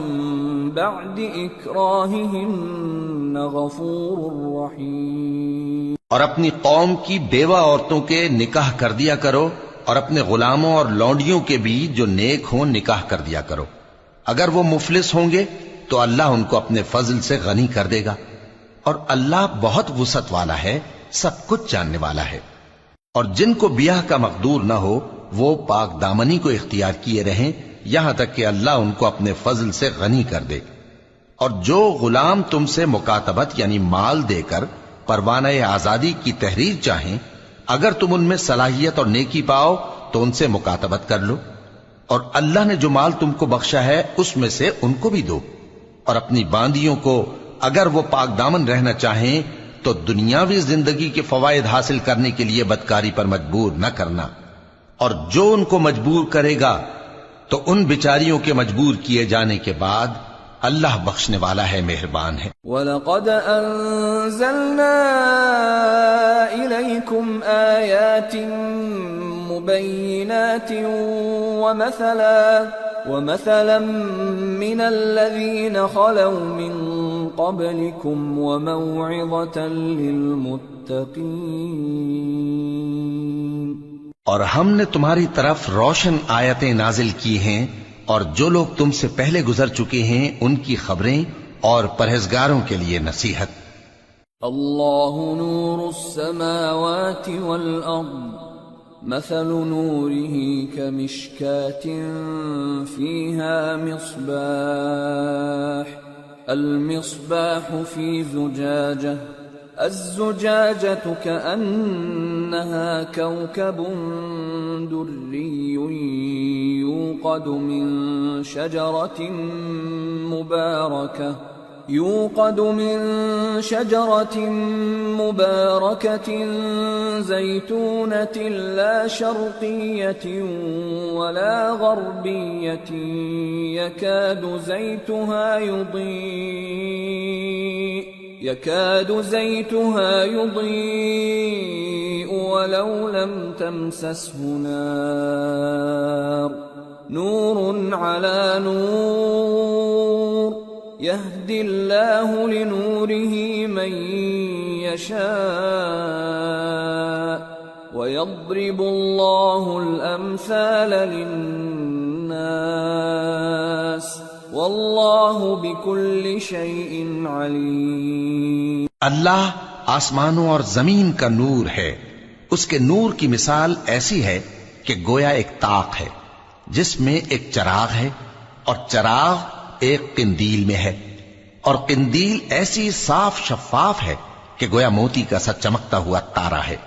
بَعْدِ إِكْرَاهِهِنَّ غَفُورٌ رَحِيمٌ. اور اپنی قوم کی بیوہ عورتوں کے نکاح کر دیا کرو اور اپنے غلاموں اور لونڈیوں کے بھی جو نیک ہوں نکاح کر دیا کرو. اگر وہ مفلس ہوں گے تو اللہ ان کو اپنے فضل سے غنی کر دے گا اور اللہ بہت وسعت والا ہے، سب کچھ جاننے والا ہے. اور جن کو بیاہ کا مقدور نہ ہو وہ پاک دامنی کو اختیار کیے رہیں یہاں تک کہ اللہ ان کو اپنے فضل سے غنی کر دے. اور جو غلام تم سے مکاتبت یعنی مال دے کر پروانہ آزادی کی تحریر چاہیں، اگر تم ان میں صلاحیت اور نیکی پاؤ تو ان سے مکاتبت کر لو، اور اللہ نے جو مال تم کو بخشا ہے اس میں سے ان کو بھی دو. اور اپنی باندیوں کو اگر وہ پاک دامن رہنا چاہیں تو دنیاوی زندگی کے فوائد حاصل کرنے کے لیے بدکاری پر مجبور نہ کرنا، اور جو ان کو مجبور کرے گا تو ان بیچاریوں کے مجبور کیے جانے کے بعد اللہ بخشنے والا ہے، مہربان ہے. وَلَقَدْ أَنزَلْنَا إِلَيْكُمْ آيَاتٍ مُبَيِّنَاتٍ وَمَثَلًا مِّنَ الَّذِينَ خَلَوْا مِن قَبْلِكُمْ وَمَوْعِظَةً لِّلْمُتَّقِينَ. اور ہم نے تمہاری طرف روشن آیتیں نازل کی ہیں اور جو لوگ تم سے پہلے گزر چکے ہیں ان کی خبریں اور پرہیزگاروں کے لیے نصیحت. اللہ نور السماوات والارض مثل نوره كمشكاة فيها مصباح المصباح في زجاجة الزجاجة كأنها كوكب دري يوقد من شجرة مباركة زيتونة لا شرقية ولا غربية يكاد زيتها يضيء ولو لم تمسسه نار نور على نور يهدي الله لنوره من يشاء ويضرب الله الأمثال للناس واللہ بکل شیء علیم. اللہ آسمانوں اور زمین کا نور ہے. اس کے نور کی مثال ایسی ہے کہ گویا ایک طاق ہے جس میں ایک چراغ ہے اور چراغ ایک قندیل میں ہے، اور قندیل ایسی صاف شفاف ہے کہ گویا موتی کا سا چمکتا ہوا تارا ہے.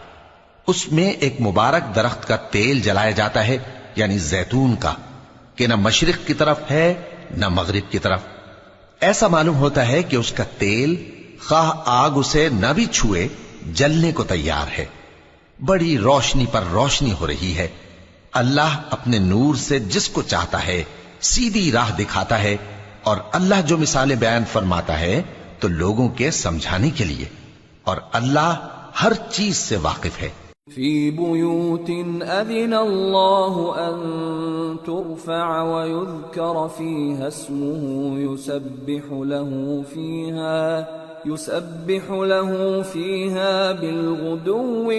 اس میں ایک مبارک درخت کا تیل جلایا جاتا ہے یعنی زیتون کا، کہ نہ مشرق کی طرف ہے نہ مغرب کی طرف. ایسا معلوم ہوتا ہے کہ اس کا تیل خواہ آگ اسے نہ بھی چھوئے جلنے کو تیار ہے. بڑی روشنی پر روشنی ہو رہی ہے. اللہ اپنے نور سے جس کو چاہتا ہے سیدھی راہ دکھاتا ہے، اور اللہ جو مثالیں بیان فرماتا ہے تو لوگوں کے سمجھانے کے لیے، اور اللہ ہر چیز سے واقف ہے. في بيوت أذن الله أن ترفع ويذكر فيها اسمه يسبح له فيها بالغدو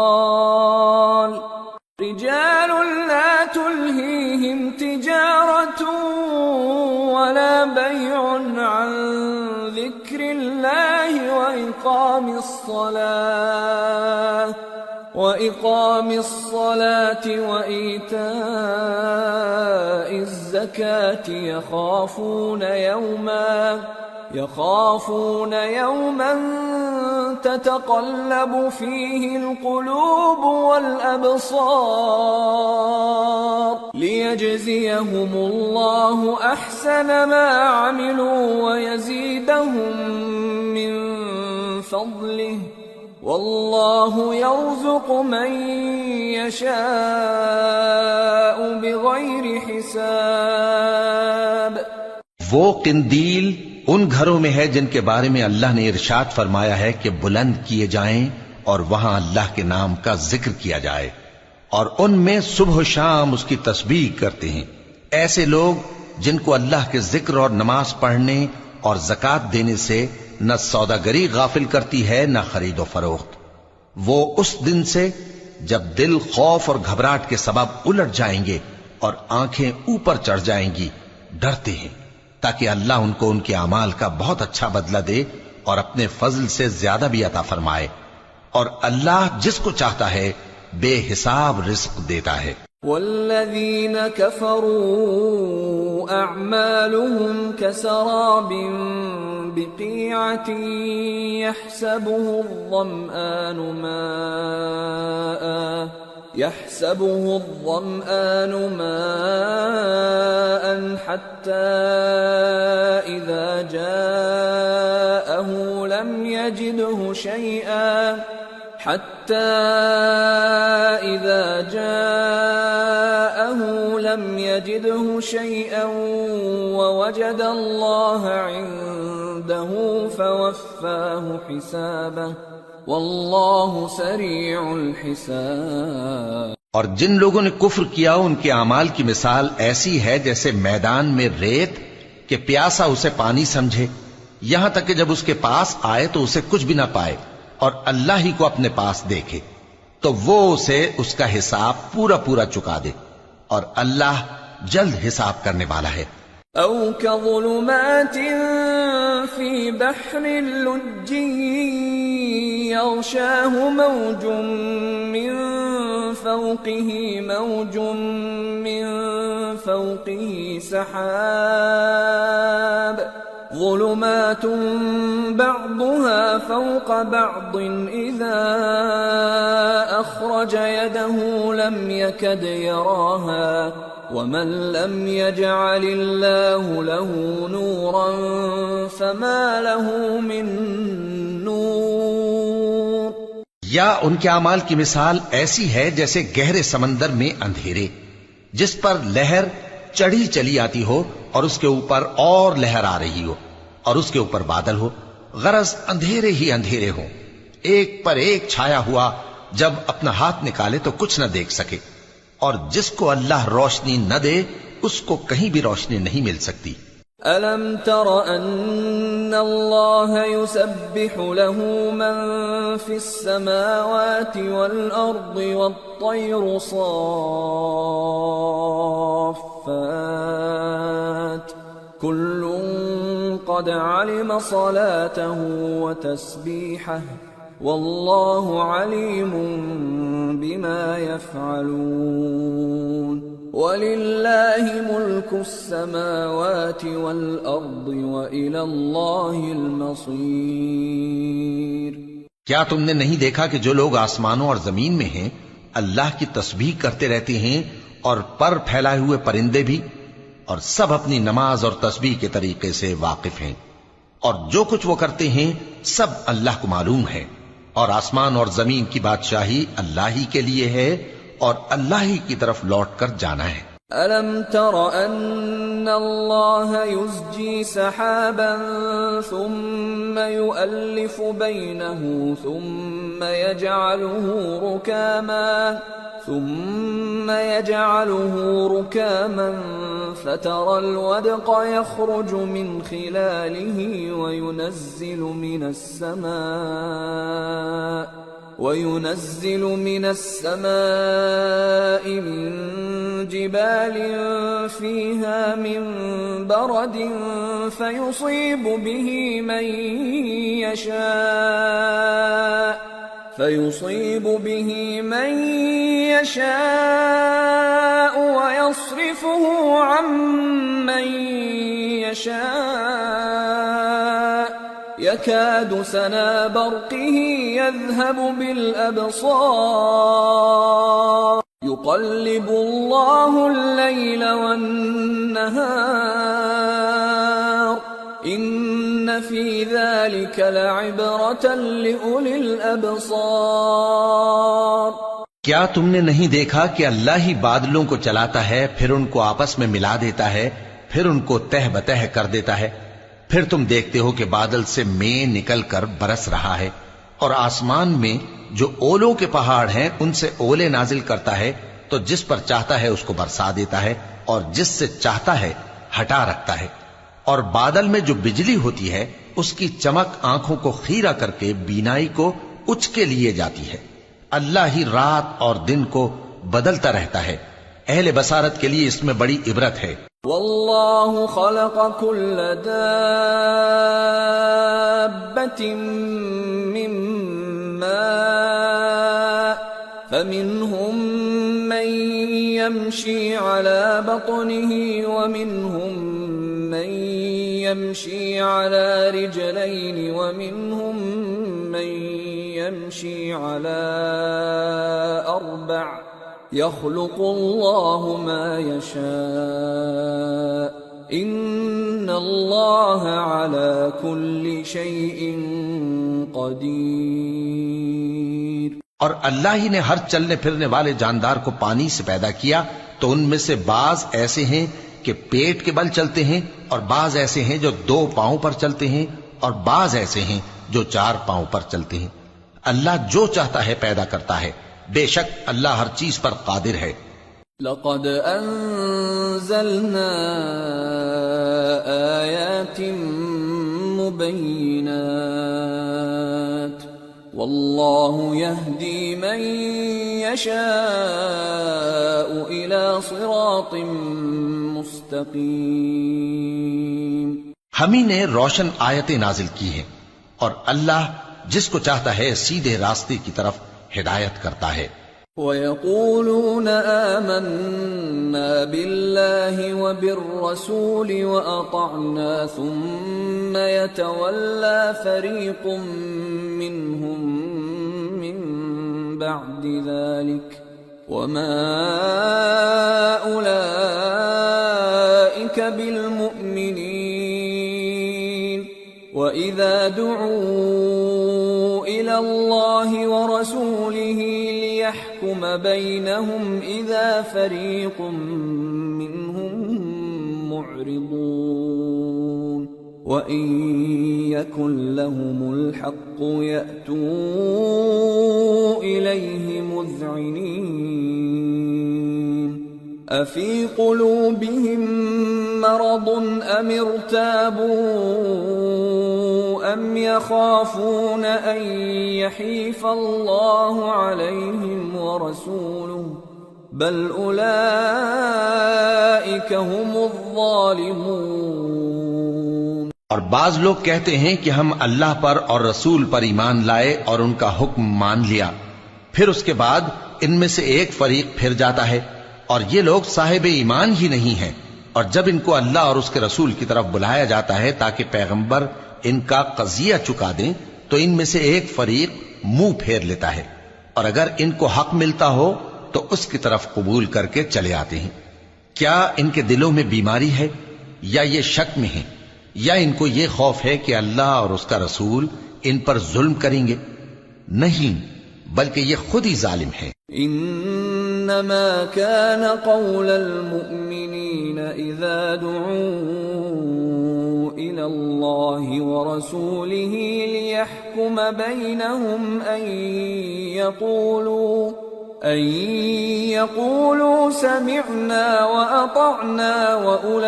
والآصال رجال لا تلهيهم تجارة ولا بيع عن ذكر الله وإقام الصلاة وإيتاء الزكاة يخافون يوما تتقلب فيه القلوب والأبصار ليجزيهم الله أحسن ما عملوا ويزيدهم من فضله والله يرزق من يشاء بغير حساب. وہ قندیل ان گھروں میں ہے جن کے بارے میں اللہ نے ارشاد فرمایا ہے کہ بلند کیے جائیں اور وہاں اللہ کے نام کا ذکر کیا جائے، اور ان میں صبح و شام اس کی تسبیح کرتے ہیں. ایسے لوگ جن کو اللہ کے ذکر اور نماز پڑھنے اور زکوٰۃ دینے سے نہ سوداگری غافل کرتی ہے نہ خرید و فروخت. وہ اس دن سے جب دل خوف اور گھبراہٹ کے سبب الٹ جائیں گے اور آنکھیں اوپر چڑھ جائیں گی ڈرتے ہیں، تاکہ اللہ ان کو ان کے اعمال کا بہت اچھا بدلہ دے اور اپنے فضل سے زیادہ بھی عطا فرمائے. اور اللہ جس کو چاہتا ہے بے حساب رزق دیتا ہے. والذين كفروا أعمالهم كسراب بقيعة يحسبه الظمآن ماء حتى إذا جاءه لم يجده شيئا ووجد الله عنده فوفاه حسابه والله سريع الحساب. اور جن لوگوں نے کفر کیا ان کے اعمال کی مثال ایسی ہے جیسے میدان میں ریت کہ پیاسا اسے پانی سمجھے، یہاں تک کہ جب اس کے پاس آئے تو اسے کچھ بھی نہ پائے اور اللہ ہی کو اپنے پاس دیکھے تو وہ اسے اس کا حساب پورا پورا چکا دے، اور اللہ جلد حساب کرنے والا ہے. او كظلمات في بحر لجي يغشاه موج من فوقه سحاب ظلمات بعضها فوق بعض إذا أخرج يده لم يكد يراها ومن لم يجعل الله له نورا فما له من نور. یا ان کے اعمال کی مثال ایسی ہے جیسے گہرے سمندر میں اندھیرے جس پر لہر چڑھی چلی آتی ہو اور اس کے اوپر اور لہر آ رہی ہو اور اس کے اوپر بادل ہو، غرض اندھیرے ہی اندھیرے ہوں، ایک پر ایک چھایا ہوا، جب اپنا ہاتھ نکالے تو کچھ نہ دیکھ سکے. اور جس کو اللہ روشنی نہ دے اس کو کہیں بھی روشنی نہیں مل سکتی. أَلَمْ تَرَ أَنَّ اللَّهَ يُسَبِّحُ لَهُ مَن فِي السَّمَاوَاتِ وَالْأَرْضِ وَالطَّيْرُ صَافَّاتٍ كُلٌّ قَدْ عَلِمَ صَلَاتَهُ وَتَسْبِيحَهُ وَاللَّهُ عَلِيمٌ بِمَا يَفْعَلُونَ. وَلِلَّهِ مُلْكُ السَّمَاوَاتِ وَالْأَرْضِ وَإِلَى اللَّهِ الْمَصِيرُ. کیا تم نے نہیں دیکھا کہ جو لوگ آسمانوں اور زمین میں ہیں اللہ کی تسبیح کرتے رہتے ہیں اور پر پھیلائے ہوئے پرندے بھی، اور سب اپنی نماز اور تسبیح کے طریقے سے واقف ہیں، اور جو کچھ وہ کرتے ہیں سب اللہ کو معلوم ہے. اور آسمان اور زمین کی بادشاہی اللہ ہی کے لیے ہے اور اللہ ہی کی طرف لوٹ کر جانا ہے. أَلَمْ تَرَ أَنَّ أن الله يزجي سحابا ثم يؤلف بينه ثم يجعله ركاما فترى الودق يخرج من خلاله وينزل من السماء من جبال فيها من برد فيصيب به من يشاء ويصرفه عن من يشاء يكاد سنا برقه يذهب بالأبصار يقلب الله الليل والنهار إن في ذلك لعبرة لأولي الأبصار. کیا تم نے نہیں دیکھا کہ اللہ ہی بادلوں کو چلاتا ہے، پھر ان کو آپس میں ملا دیتا ہے، پھر ان کو تہ بتہ کر دیتا ہے، پھر تم دیکھتے ہو کہ بادل سے مے نکل کر برس رہا ہے، اور آسمان میں جو اولوں کے پہاڑ ہیں ان سے اولے نازل کرتا ہے، تو جس پر چاہتا ہے اس کو برسا دیتا ہے اور جس سے چاہتا ہے ہٹا رکھتا ہے. اور بادل میں جو بجلی ہوتی ہے اس کی چمک آنکھوں کو خیرہ کر کے بینائی کو اچ کے لیے جاتی ہے. اللہ ہی رات اور دن کو بدلتا رہتا ہے. اہل بصارت کے لیے اس میں بڑی عبرت ہے. واللہ خلق كل دابة من ماء فمنهم من يمشي على بطنه ومنهم من يمشي على رجلين ومنهم من يمشي على أربع يخلق الله ما يشاء إن الله على كل شيء قدير. اور اللہ ہی نے ہر چلنے پھرنے والے جاندار کو پانی سے پیدا کیا، تو ان میں سے بعض ایسے ہیں کہ پیٹ کے بل چلتے ہیں، اور بعض ایسے ہیں جو 2 پاؤں پر چلتے ہیں، اور بعض ایسے ہیں جو 4 پاؤں پر چلتے ہیں. اللہ جو چاہتا ہے پیدا کرتا ہے. بے شک اللہ ہر چیز پر قادر ہے. لقد انزلنا آیات مبینات واللہ یہدی من یشاء الى صراط مستقیم. ہم ہی نے روشن آیتیں نازل کی ہیں، اور اللہ جس کو چاہتا ہے سیدھے راستے کی طرف ہدایت کرتا ہے. وَيَقُولُونَ آمَنَّا بِاللَّهِ وَبِالرَّسُولِ وَأَطَعْنَا ثُمَّ يَتَوَلَّى فَرِيقٌ مِّنْهُمْ مِّن بَعْدِ ذَلِكَ وَمَا أُولَئِكَ بِالْمُؤْمِنِينَ. وَإِذَا دُعُوا إِلَى اللَّهِ وَرَسُولِهِ لِيَحْكُمَ بَيْنَهُمْ إِذَا فَرِيقٌ مِّنْهُمْ مُعْرِضُونَ. وَإِن يَكُن لَّهُمُ الْحَقُّ يَأْتُوا إِلَيْهِ مُذْعِنِينَ. أَفِي قُلُوبِهِم مَّرَضٌ أَمِ ارْتَابُوا أَمْ يَخَافُونَ أَن يَحِيفَ اللَّهُ عَلَيْهِمْ وَرَسُولُهُ بَلْ أُولَئِكَ هُمُ الظَّالِمُونَ. اور بعض لوگ کہتے ہیں کہ ہم اللہ پر اور رسول پر ایمان لائے اور ان کا حکم مان لیا، پھر اس کے بعد ان میں سے ایک فریق پھر جاتا ہے، اور یہ لوگ صاحب ایمان ہی نہیں ہیں. اور جب ان کو اللہ اور اس کے رسول کی طرف بلایا جاتا ہے تاکہ پیغمبر ان کا قضیہ چکا دیں، تو ان میں سے ایک فریق منہ پھیر لیتا ہے، اور اگر ان کو حق ملتا ہو تو اس کی طرف قبول کر کے چلے آتے ہیں. کیا ان کے دلوں میں بیماری ہے، یا یہ شک میں ہیں، یا ان کو یہ خوف ہے کہ اللہ اور اس کا رسول ان پر ظلم کریں گے؟ نہیں، بلکہ یہ خود ہی ظالم ہیں. انما كان قول المؤمنين إذا دعوا إلى الله ورسوله ليحكم بينهم أن يقولوا سمعنا وأطعنا وأولئك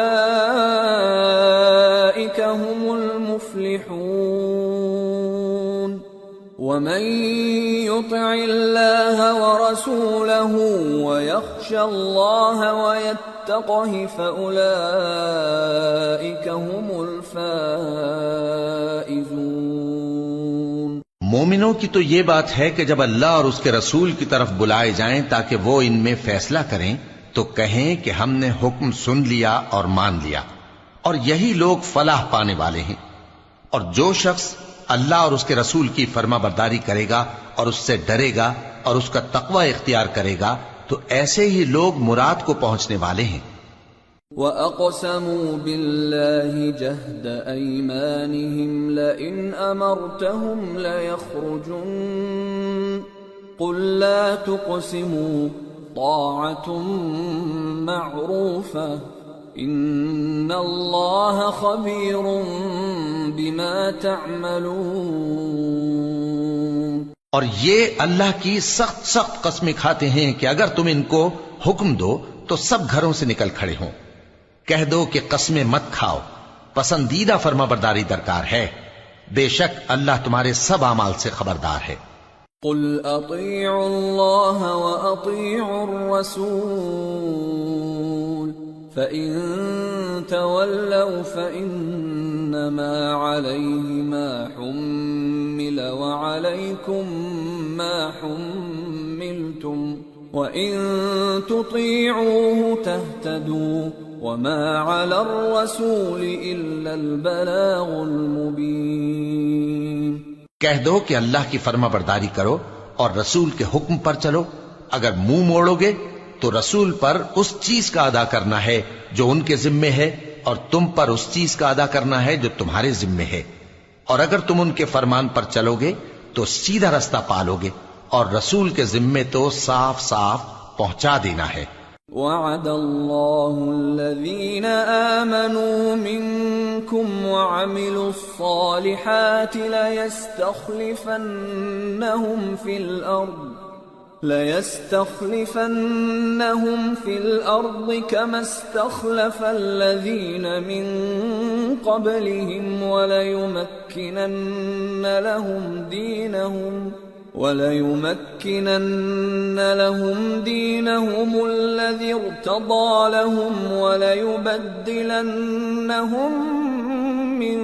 هم المفلحون ومن يطع الله ورسوله ويخشى الله ويتقه فأولئك هم الفائزون۔ مومنوں کی تو یہ بات ہے کہ جب اللہ اور اس کے رسول کی طرف بلائے جائیں تاکہ وہ ان میں فیصلہ کریں تو کہیں کہ ہم نے حکم سن لیا اور مان لیا، اور یہی لوگ فلاح پانے والے ہیں۔ اور جو شخص اللہ اور اس کے رسول کی فرما برداری کرے گا اور اس سے ڈرے گا اور اس کا تقوی اختیار کرے گا تو ایسے ہی لوگ مراد کو پہنچنے والے ہیں۔ وَأَقْسَمُوا بِاللَّهِ جَهْدَ أَيْمَانِهِمْ لَئِنْ أَمَرْتَهُمْ لَيَخْرُجُنَّ قُلْ لَا تُقْسِمُوا طَاعَةٌ مَّعْرُوفَةٌ إِنَّ اللَّهَ خَبِيرٌ بِمَا تَعْمَلُونَ۔ اور یہ اللہ کی سخت سخت قسمیں کھاتے ہیں کہ اگر تم ان کو حکم دو تو سب گھروں سے نکل کھڑے ہوں۔ کہہ دو کہ قسمیں مت کھاؤ، پسندیدہ فرما برداری درکار ہے، بے شک اللہ تمہارے سب اعمال سے خبردار ہے۔ قل اطیعوا اللہ واطیعوا الرسول فإن تولوا فإنما عليه ما حمل وعليكم ما حملتم وَإِن تُطِيعُوهُ تَهْتَدُوا وَمَا عَلَى الرَّسُولِ إِلَّا الْبَلَاغُ الْمُبِينُ۔ کہہ دو کہ اللہ کی فرما برداری کرو اور رسول کے حکم پر چلو، اگر منہ موڑو گے تو رسول پر اس چیز کا ادا کرنا ہے جو ان کے ذمے ہے اور تم پر اس چیز کا ادا کرنا ہے جو تمہارے ذمے ہے، اور اگر تم ان کے فرمان پر چلو گے تو سیدھا رستہ پالو گے، اور رسول کے ذمے تو صاف صاف پہنچا دینا ہے۔ وعد اللہ الذین آمنوا منکم وعملوا الصالحات لَيَسْتَخْلِفَنَّهُمْ فِي الْأَرْضِ كَمَا اسْتَخْلَفَ الَّذِينَ مِنْ قَبْلِهِمْ وَلَيُمَكِّنَنَّ لَهُمْ دِينَهُمُ الَّذِي ارْتَضَىٰ لَهُمْ وَلَيُبَدِّلَنَّهُمْ مِنْ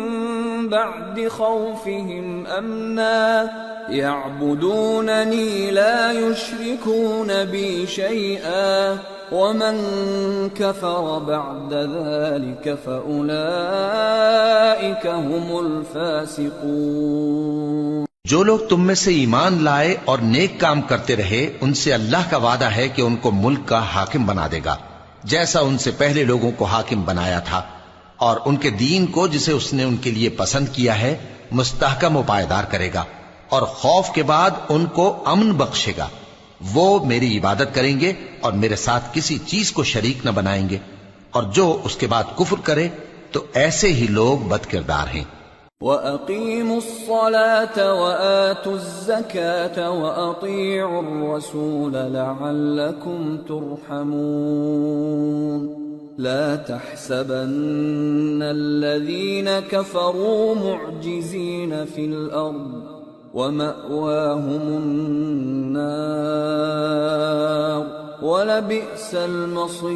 بَعْدِ خَوْفِهِمْ أَمْنًا يَعْبُدُونَنِي لَا يُشْرِكُونَ بِي شَيْئًا وَمَنْ كَفَرَ بَعْدَ ذَلِكَ فَأُولَئِكَ هُمُ الْفَاسِقُونَ۔ جو لوگ تم میں سے ایمان لائے اور نیک کام کرتے رہے ان سے اللہ کا وعدہ ہے کہ ان کو ملک کا حاکم بنا دے گا، جیسا ان سے پہلے لوگوں کو حاکم بنایا تھا، اور ان کے دین کو جسے اس نے ان کے لیے پسند کیا ہے مستحکم و پائیدار کرے گا، اور خوف کے بعد ان کو امن بخشے گا۔ وہ میری عبادت کریں گے اور میرے ساتھ کسی چیز کو شریک نہ بنائیں گے، اور جو اس کے بعد کفر کرے تو ایسے ہی لوگ بد کردار ہیں۔ وَأَقِيمُوا الصَّلَاةَ وَآتُوا الزَّكَاةَ وَأَطِيعُوا الرَّسُولَ لَعَلَّكُمْ تُرْحَمُونَ لَا تَحْسَبَنَّ الَّذِينَ كَفَرُوا مُعْجِزِينَ فِي الْأَرْضِ وَمَأْوَاهُمُ النَّارُ وَلَبِئْسَ الْمَصِيرُ۔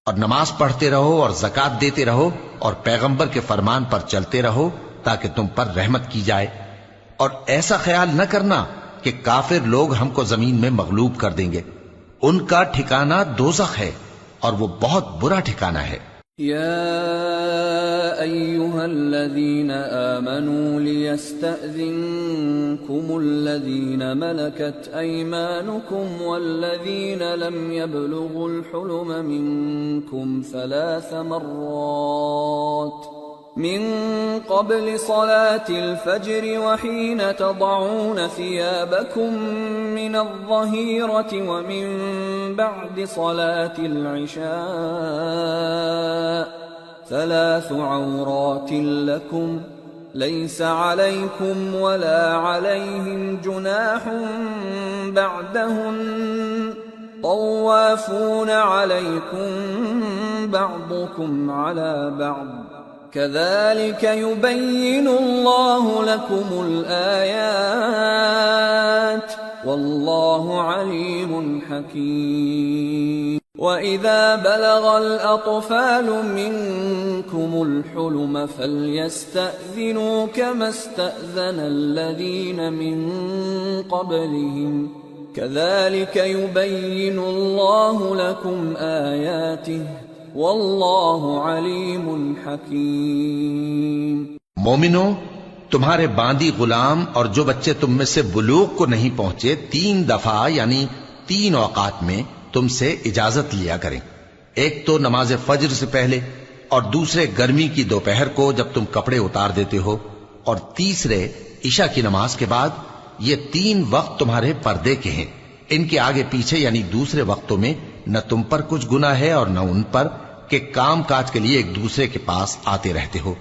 اور نماز پڑھتے رہو اور زکوٰۃ دیتے رہو اور پیغمبر کے فرمان پر چلتے رہو تاکہ تم پر رحمت کی جائے، اور ایسا خیال نہ کرنا کہ کافر لوگ ہم کو زمین میں مغلوب کر دیں گے، ان کا ٹھکانہ دوزخ ہے اور وہ بہت برا ٹھکانہ ہے۔ یا ایھا الذین آمنوا لیستأذنکم الذین ملکت ایمانکم والذین لم یبلغوا الحلم منکم 3 مرات من قبل صلاة الفجر وحين تضعون ثيابكم من الظهيرة ومن بعد صلاة العشاء 3 عورات لكم ليس عليكم ولا عليهم جناح بعدهن طوافون عليكم بعضكم على بعض كذلك يبين الله لكم الآيات والله عليم حكيم وَإِذَا بَلَغَ الْأَطْفَالُ مِنكُمُ الْحُلُمَ فَلْيَسْتَأْذِنُوا كَمَا اسْتَأْذَنَ الَّذِينَ مِن قَبْلِهِمْ كَذَلِكَ يُبَيِّنُ اللَّهُ لَكُمْ آيَاتِهِ وَاللَّهُ عَلِيمٌ حَكِيمٌ۔ مومنو، تمہارے باندی غلام اور جو بچے تم میں سے بلوغ کو نہیں پہنچے 3 دفعہ یعنی 3 اوقات میں تم سے اجازت لیا کریں، ایک تو نماز فجر سے پہلے، اور دوسرے گرمی کی دوپہر کو جب تم کپڑے اتار دیتے ہو، اور تیسرے عشاء کی نماز کے بعد۔ یہ 3 وقت تمہارے پردے کے ہیں، ان کے آگے پیچھے یعنی دوسرے وقتوں میں نہ تم پر کچھ گناہ ہے اور نہ ان پر کہ کام کاج کے لیے ایک دوسرے کے پاس آتے رہتے ہو۔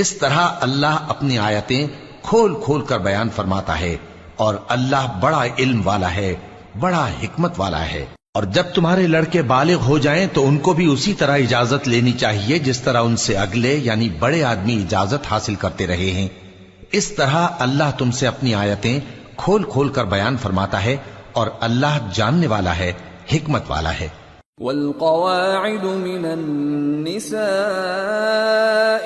اس طرح اللہ اپنی آیتیں کھول کھول کر بیان فرماتا ہے، اور اللہ بڑا علم والا ہے، بڑا حکمت والا ہے۔ اور جب تمہارے لڑکے بالغ ہو جائیں تو ان کو بھی اسی طرح اجازت لینی چاہیے جس طرح ان سے اگلے یعنی بڑے آدمی اجازت حاصل کرتے رہے ہیں۔ اس طرح اللہ تم سے اپنی آیتیں کھول کھول کر بیان فرماتا ہے، اور اللہ جاننے والا ہے، حکمت والا ہے۔ والقواعد من النساء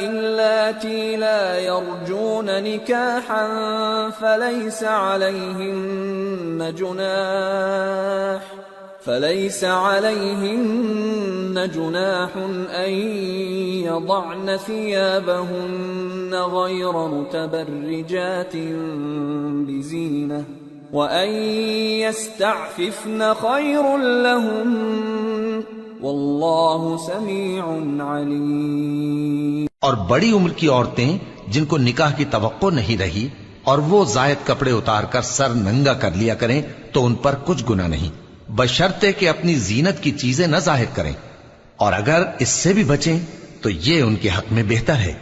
اللاتي لا يرجون نكاحا فليس عليهن جناح أن يضعن ثيابهن غير متبرجات بزينة وأن يستعففن خير لهم والله سميع عليم۔ اور بڑی عمر کی عورتیں جن کو نکاح کی توقع نہیں رہی اور وہ زائد کپڑے اتار کر سر ننگا کر لیا کریں تو ان پر کچھ گناہ نہیں، بشرطے کہ اپنی زینت کی چیزیں نہ ظاہر کریں، اور اگر اس سے بھی بچیں تو یہ ان کے حق میں بہتر ہے،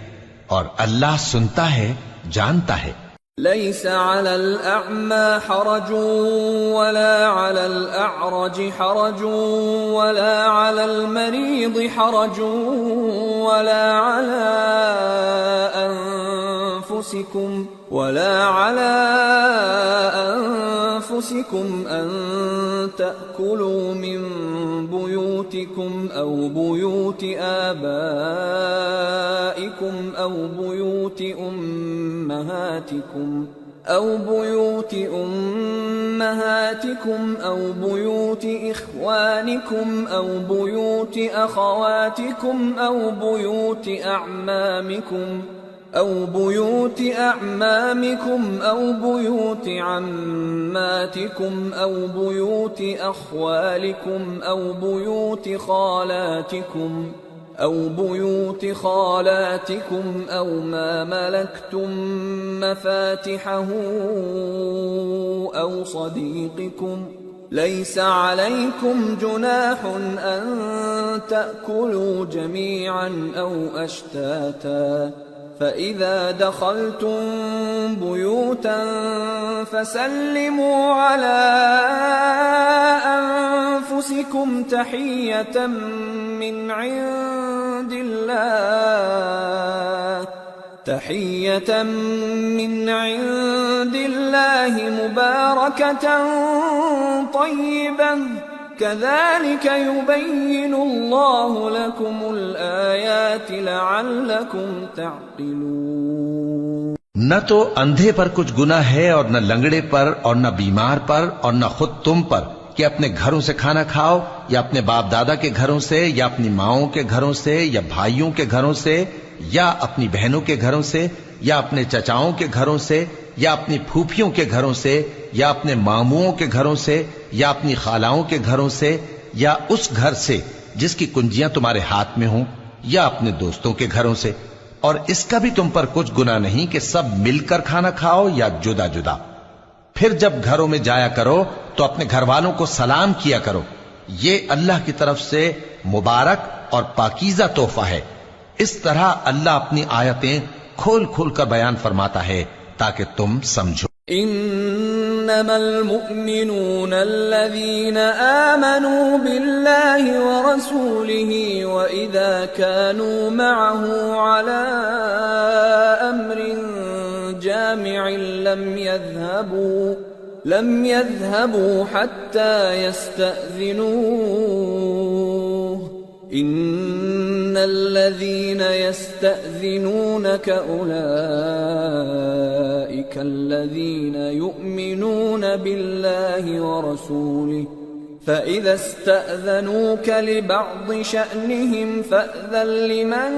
اور اللہ سنتا ہے، جانتا ہے۔ ليس على الأعمى حرج ولا على الأعرج حرج ولا على المريض حرج ولا على أنفسكم أن تأكلوا من بيوتكم أو بيوت آبائكم أو بيوت أمهاتكم أو بيوت إخوانكم أو بيوت أخواتكم أو بيوت أعمامكم أو بيوت عماتكم أو بيوت أخوالكم أو بيوت خالاتكم أو ما ملكتم مفاتحه أو صديقكم ليس عليكم جناح أن تأكلوا جميعا أو أشتاتا فإذا دخلتم بيوتا فسلموا على أنفسكم تحية من عند الله مباركة طيبة كذلك يبين الله لكم الآيات لعلكم تعقلون۔ نہ تو اندھے پر کچھ گناہ ہے اور نہ لنگڑے پر اور نہ بیمار پر اور نہ خود تم پر کہ اپنے گھروں سے کھانا کھاؤ، یا اپنے باپ دادا کے گھروں سے، یا اپنی ماؤں کے گھروں سے، یا بھائیوں کے گھروں سے، یا اپنی بہنوں کے گھروں سے، یا اپنے چچاؤں کے گھروں سے، یا اپنی پھوپھیوں کے گھروں سے، یا اپنے ماموؤں کے گھروں سے، یا اپنی خالاؤں کے گھروں سے، یا اس گھر سے جس کی کنجیاں تمہارے ہاتھ میں ہوں، یا اپنے دوستوں کے گھروں سے۔ اور اس کا بھی تم پر کچھ گناہ نہیں کہ سب مل کر کھانا کھاؤ یا جدا جدا۔ پھر جب گھروں میں جایا کرو تو اپنے گھر والوں کو سلام کیا کرو، یہ اللہ کی طرف سے مبارک اور پاکیزہ تحفہ ہے۔ اس طرح اللہ اپنی آیتیں کھول کھول کر بیان فرماتا ہے تاکہ تم سمجھو۔ انما المؤمنون الذين آمنوا بالله ورسوله واذا كانوا معه على امر جامع لم يذهبوا حتى يستأذنوه ان الذين يستأذنونك اولئك الذين يؤمنون بالله ورسوله فإذا استأذنوك لبعض شأنهم فأذن لمن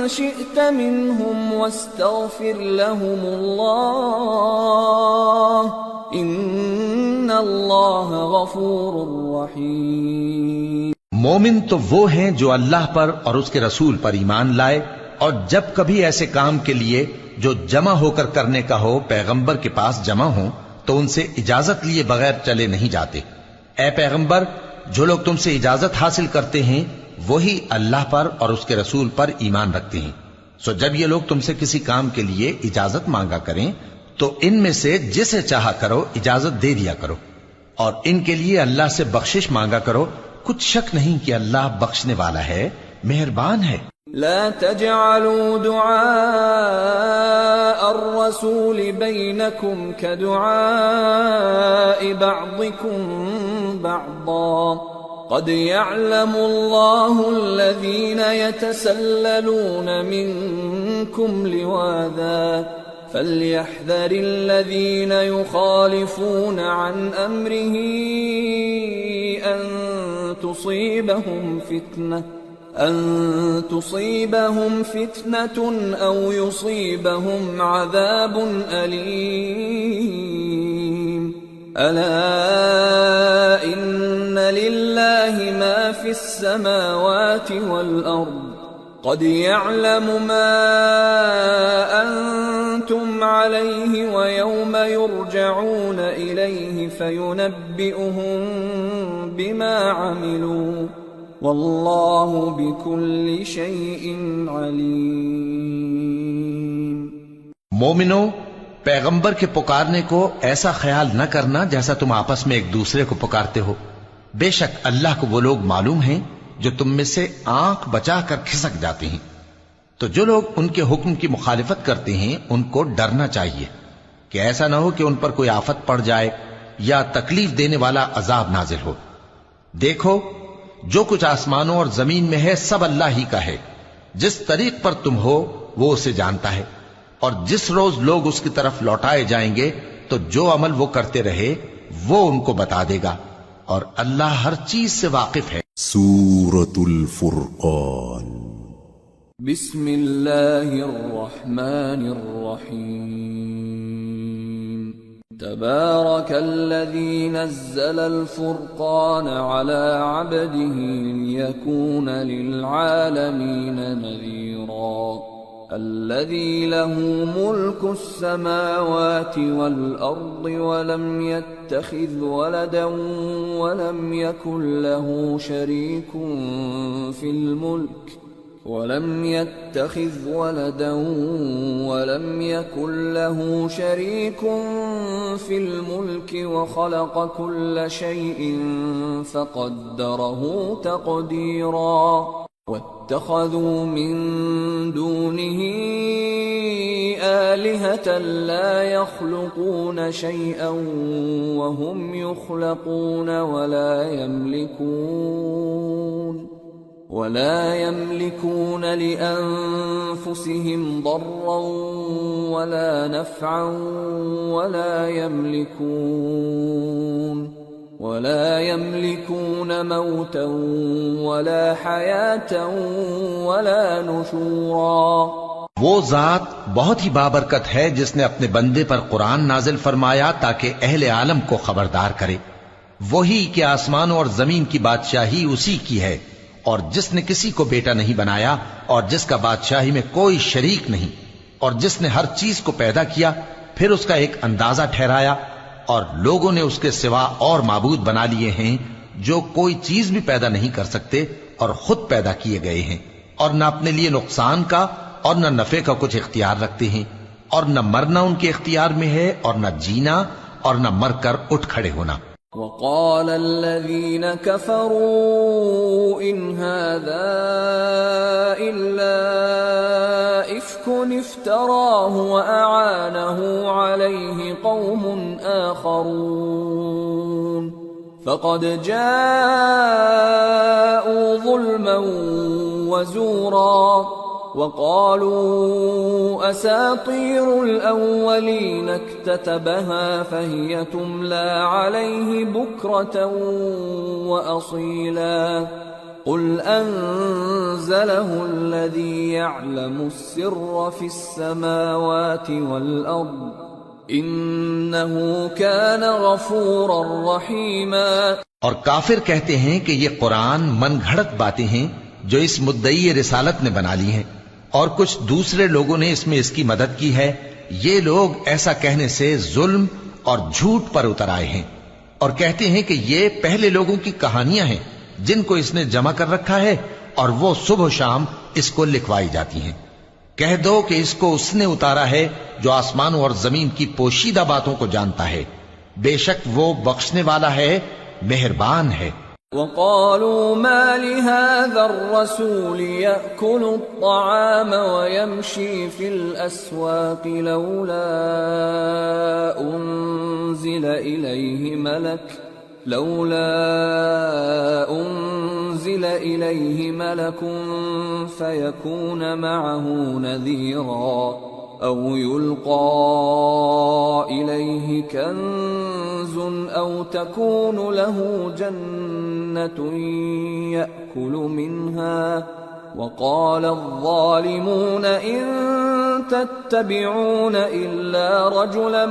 شئت منهم واستغفر لهم الله إن الله غفور رحيم۔ مومن تو وہ ہیں جو اللہ پر اور اس کے رسول پر ایمان لائے، اور جب کبھی ایسے کام کے لیے جو جمع ہو کر کرنے کا ہو پیغمبر کے پاس جمع ہوں تو ان سے اجازت لیے بغیر چلے نہیں جاتے۔ اے پیغمبر، جو لوگ تم سے اجازت حاصل کرتے ہیں وہی اللہ پر اور اس کے رسول پر ایمان رکھتے ہیں، سو جب یہ لوگ تم سے کسی کام کے لیے اجازت مانگا کریں تو ان میں سے جسے چاہا کرو اجازت دے دیا کرو، اور ان کے لیے اللہ سے بخشش مانگا کرو، کچھ شک نہیں کہ اللہ بخشنے والا ہے، مہربان ہے۔ لا تجعلوا دعاء الرسول بينكم كدعاء بعضكم بعضا قد يعلم الله الذين يتسللون منكم لواذا فليحذر الذين يخالفون عن أمره أن تصيبهم فتنة أو يصيبهم عذاب أليم ألا إن لله ما في السماوات والأرض قد يعلم ما أنتم عليه ويوم يرجعون إليه فينبئهم بما عملوا واللہ بکل شیء علیم۔ مومنو، پیغمبر کے پکارنے کو ایسا خیال نہ کرنا جیسا تم آپس میں ایک دوسرے کو پکارتے ہو، بے شک اللہ کو وہ لوگ معلوم ہیں جو تم میں سے آنکھ بچا کر کھسک جاتے ہیں، تو جو لوگ ان کے حکم کی مخالفت کرتے ہیں ان کو ڈرنا چاہیے کہ ایسا نہ ہو کہ ان پر کوئی آفت پڑ جائے یا تکلیف دینے والا عذاب نازل ہو۔ دیکھو، جو کچھ آسمانوں اور زمین میں ہے سب اللہ ہی کا ہے، جس طریق پر تم ہو وہ اسے جانتا ہے، اور جس روز لوگ اس کی طرف لوٹائے جائیں گے تو جو عمل وہ کرتے رہے وہ ان کو بتا دے گا، اور اللہ ہر چیز سے واقف ہے۔ سورة الفرقان۔ بسم اللہ الرحمن الرحیم۔ تبارك الذي نزل الفرقان على عبده ليكون للعالمين نذيرا الذي له ملك السماوات والأرض ولم يتخذ ولدا ولم يكن له شريك في الملك ولم يتخذ ولدا ولم يكن له شريك في الملك وخلق كل شيء فقدره تقديرا واتخذوا من دونه آلهة لا يخلقون شيئا وهم يخلقون ولا يملكون لأنفسهم ضرا ولا نفعا ولا يملكون موتا ولا حياة ولا نشورا۔ وہ ذات بہت ہی بابرکت ہے جس نے اپنے بندے پر قرآن نازل فرمایا تاکہ اہل عالم کو خبردار کرے، وہی کہ آسمانوں اور زمین کی بادشاہی اسی کی ہے، اور جس نے کسی کو بیٹا نہیں بنایا اور جس کا بادشاہی میں کوئی شریک نہیں اور جس نے ہر چیز کو پیدا کیا پھر اس کا ایک اندازہ ٹھہرایا اور لوگوں نے اس کے سوا اور معبود بنا لیے ہیں جو کوئی چیز بھی پیدا نہیں کر سکتے اور خود پیدا کیے گئے ہیں اور نہ اپنے لیے نقصان کا اور نہ نفع کا کچھ اختیار رکھتے ہیں اور نہ مرنا ان کے اختیار میں ہے اور نہ جینا اور نہ مر کر اٹھ کھڑے ہونا. وقال الذين كفروا إن هذا إلا إفك افتراه وأعانه عليه قوم آخرون فقد جاءوا ظلما وزورا وقالوا أساطير الأولين اكتتبها فهي تملى عليه بكرة وأصيلا قل أنزله الذي يعلم السر في السماوات والأرض إنه كان غفورا رحيما. اور کافر کہتے ہیں کہ یہ قرآن من گھڑت باتیں ہیں جو اس مدعی رسالت نے بنا لی ہیں اور کچھ دوسرے لوگوں نے اس میں اس کی مدد کی ہے. یہ لوگ ایسا کہنے سے ظلم اور جھوٹ پر اتر آئے ہیں اور کہتے ہیں کہ یہ پہلے لوگوں کی کہانیاں ہیں جن کو اس نے جمع کر رکھا ہے اور وہ صبح و شام اس کو لکھوائی جاتی ہیں. کہہ دو کہ اس کو اس نے اتارا ہے جو آسمانوں اور زمین کی پوشیدہ باتوں کو جانتا ہے. بے شک وہ بخشنے والا ہے، مہربان ہے. وقالوا ما لهذا الرسول يأكل الطعام ويمشي في الأسواق لولا أنزل إليه ملك فيكون معه نذيرا أو يلقى إليه كنز أو تكون له جنة يأكل منها وقال الظالمون إن تتبعون إلا رجلا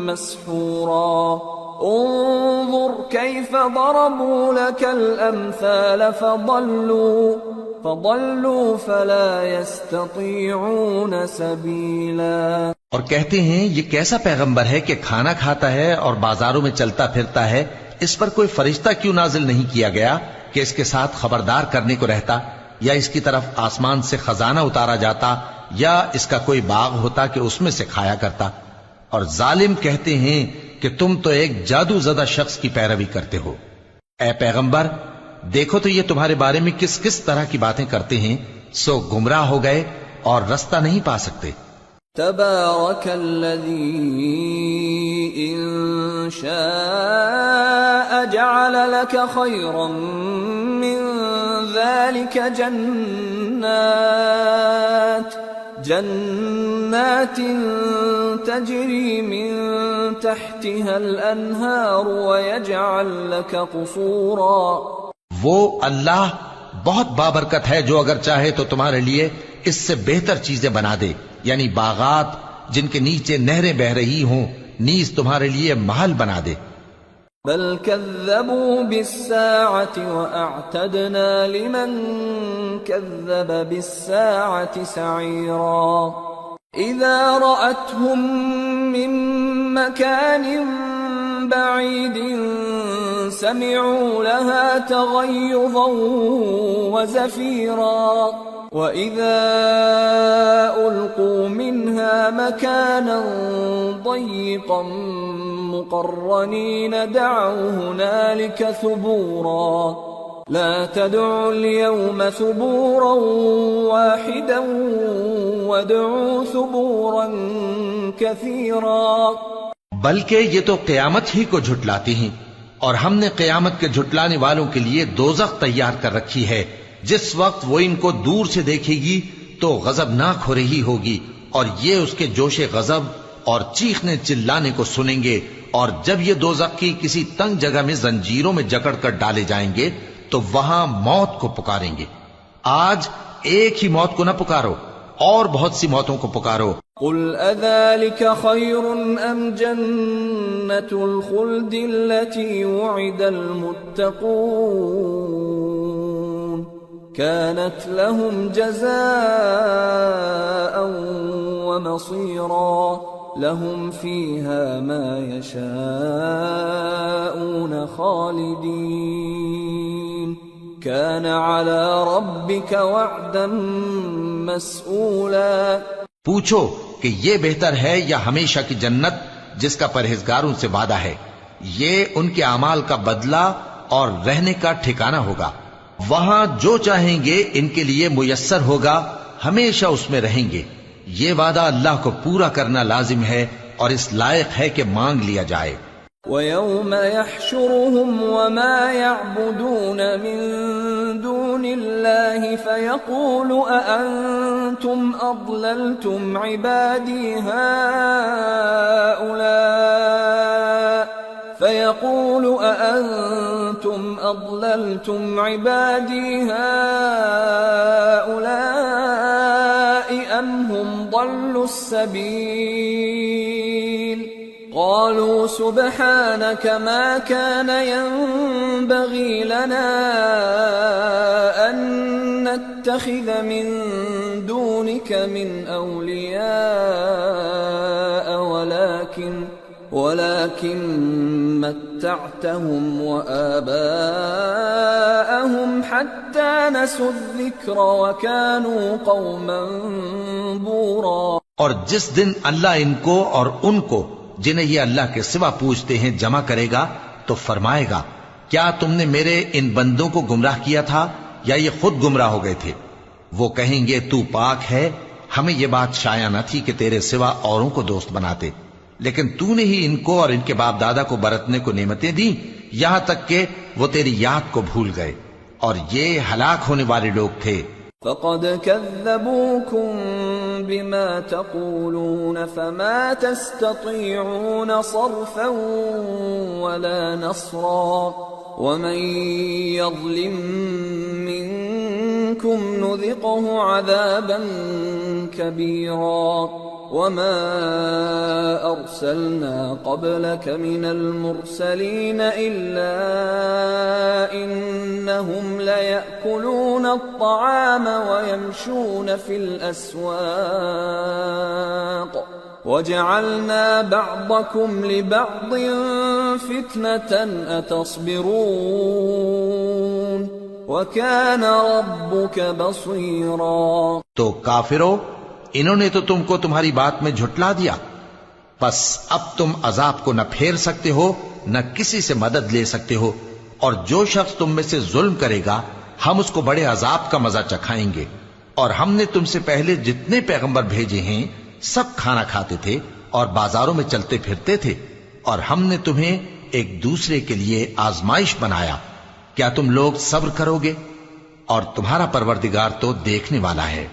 مسحورا انظر كيف ضربوا لك الأمثال فضلوا فلا يستطيعون سبيلا. اور کہتے ہیں یہ کیسا پیغمبر ہے کہ کھانا کھاتا ہے اور بازاروں میں چلتا پھرتا ہے، اس پر کوئی فرشتہ کیوں نازل نہیں کیا گیا کہ اس کے ساتھ خبردار کرنے کو رہتا، یا اس کی طرف آسمان سے خزانہ اتارا جاتا، یا اس کا کوئی باغ ہوتا کہ اس میں سے کھایا کرتا. اور ظالم کہتے ہیں کہ تم تو ایک جادو زدہ شخص کی پیروی کرتے ہو. اے پیغمبر دیکھو تو یہ تمہارے بارے میں کس کس طرح کی باتیں کرتے ہیں، سو گمراہ ہو گئے اور رستہ نہیں پا سکتے. تبارك الذي إن شاء جعل لك خيرا من ذلك جنات تجري من تحتها الأنهار ويجعل لك قصورا. وہ اللہ بہت بابرکت ہے جو اگر چاہے تو تمہارے لیے اس سے بہتر چیزیں بنا دے، یعنی باغات جن کے نیچے نہریں بہ رہی ہوں، نیز تمہارے لیے محل بنا دے. بل كذبوا بالساعة وأعتدنا لمن كذب بالساعة سعيرا. إذا رأتهم من مكان بعيد سمعوا لها تغيظا وزفيرا وإذا ألقوا منها مكانا ضيقا مقرنين دعوا هنالك ثبورا لا تدعوا اليوم ثبورا واحدا وادعوا ثبورا كثيرا. بلکہ یہ تو قیامت ہی کو جھٹلاتی ہیں، اور ہم نے قیامت کے جھٹلانے والوں کے لیے دوزخ تیار کر رکھی ہے. جس وقت وہ ان کو دور سے دیکھے گی تو غضبناک ہو رہی ہوگی، اور یہ اس کے جوش غضب اور چیخنے چلانے کو سنیں گے. اور جب یہ دوزخ کی کسی تنگ جگہ میں زنجیروں میں جکڑ کر ڈالے جائیں گے تو وہاں موت کو پکاریں گے. آج ایک ہی موت کو نہ پکارو، اور بہت سی موتوں کو پکارو. قل اذلك خير ام جنة الخلد التي وعد المتقون كانت لهم جزاء ومصيرا لهم فيها ما يشاءون خالدين كان على ربك وعدا مسئولا. پوچھو کہ یہ بہتر ہے یا ہمیشہ کی جنت جس کا پرہیزگاروں سے وعدہ ہے؟ یہ ان کے اعمال کا بدلہ اور رہنے کا ٹھکانہ ہوگا. وہاں جو چاہیں گے ان کے لیے میسر ہوگا، ہمیشہ اس میں رہیں گے. یہ وعدہ اللہ کو پورا کرنا لازم ہے اور اس لائق ہے کہ مانگ لیا جائے. وَيَوْمَ يَحْشُرُهُمْ وَمَا يَعْبُدُونَ مِن دُونِ اللَّهِ فَيَقُولُ أَأَنْتُمْ أَضْلَلْتُمْ عِبَادِي هَؤُلَاءِ أَمْ هُمْ ضَلُّوا السَّبِيلَ قالوا سبحانك ما كان ينبغي لنا أن نتخذ من دونك من أولياء ولكن متعتهم وآباءهم حتى نسوا الذكر وكانوا قوما بورا. اور جس دن اللہ ان کو اور ان کو جنہیں یہ اللہ کے سوا پوچھتے ہیں جمع کرے گا تو فرمائے گا، کیا تم نے میرے ان بندوں کو گمراہ کیا تھا یا یہ خود گمراہ ہو گئے تھے؟ وہ کہیں گے تو پاک ہے، ہمیں یہ بات شایع نہ تھی کہ تیرے سوا اوروں کو دوست بناتے، لیکن تو نے ہی ان کو اور ان کے باپ دادا کو برتنے کو نعمتیں دی یہاں تک کہ وہ تیری یاد کو بھول گئے، اور یہ ہلاک ہونے والے لوگ تھے. فقد كذبوكم بما تقولون فما تستطيعون صرفا ولا نصرا ومن يظلم منكم نذقه عذابا كبيرا. وما أرسلنا قبلك من المرسلين إلا إنهم ليأكلون الطعام ويمشون في الأسواق وجعلنا بعضكم لبعض فتنة أتصبرون وكان ربك بصيرا. تو کافرو، انہوں نے تو تم کو تمہاری بات میں جھٹلا دیا، بس اب تم عذاب کو نہ پھیر سکتے ہو نہ کسی سے مدد لے سکتے ہو، اور جو شخص تم میں سے ظلم کرے گا ہم اس کو بڑے عذاب کا مزہ چکھائیں گے. اور ہم نے تم سے پہلے جتنے پیغمبر بھیجے ہیں سب کھانا کھاتے تھے اور بازاروں میں چلتے پھرتے تھے، اور ہم نے تمہیں ایک دوسرے کے لیے آزمائش بنایا. کیا تم لوگ صبر کرو گے؟ اور تمہارا پروردگار تو دیکھنے والا ہے.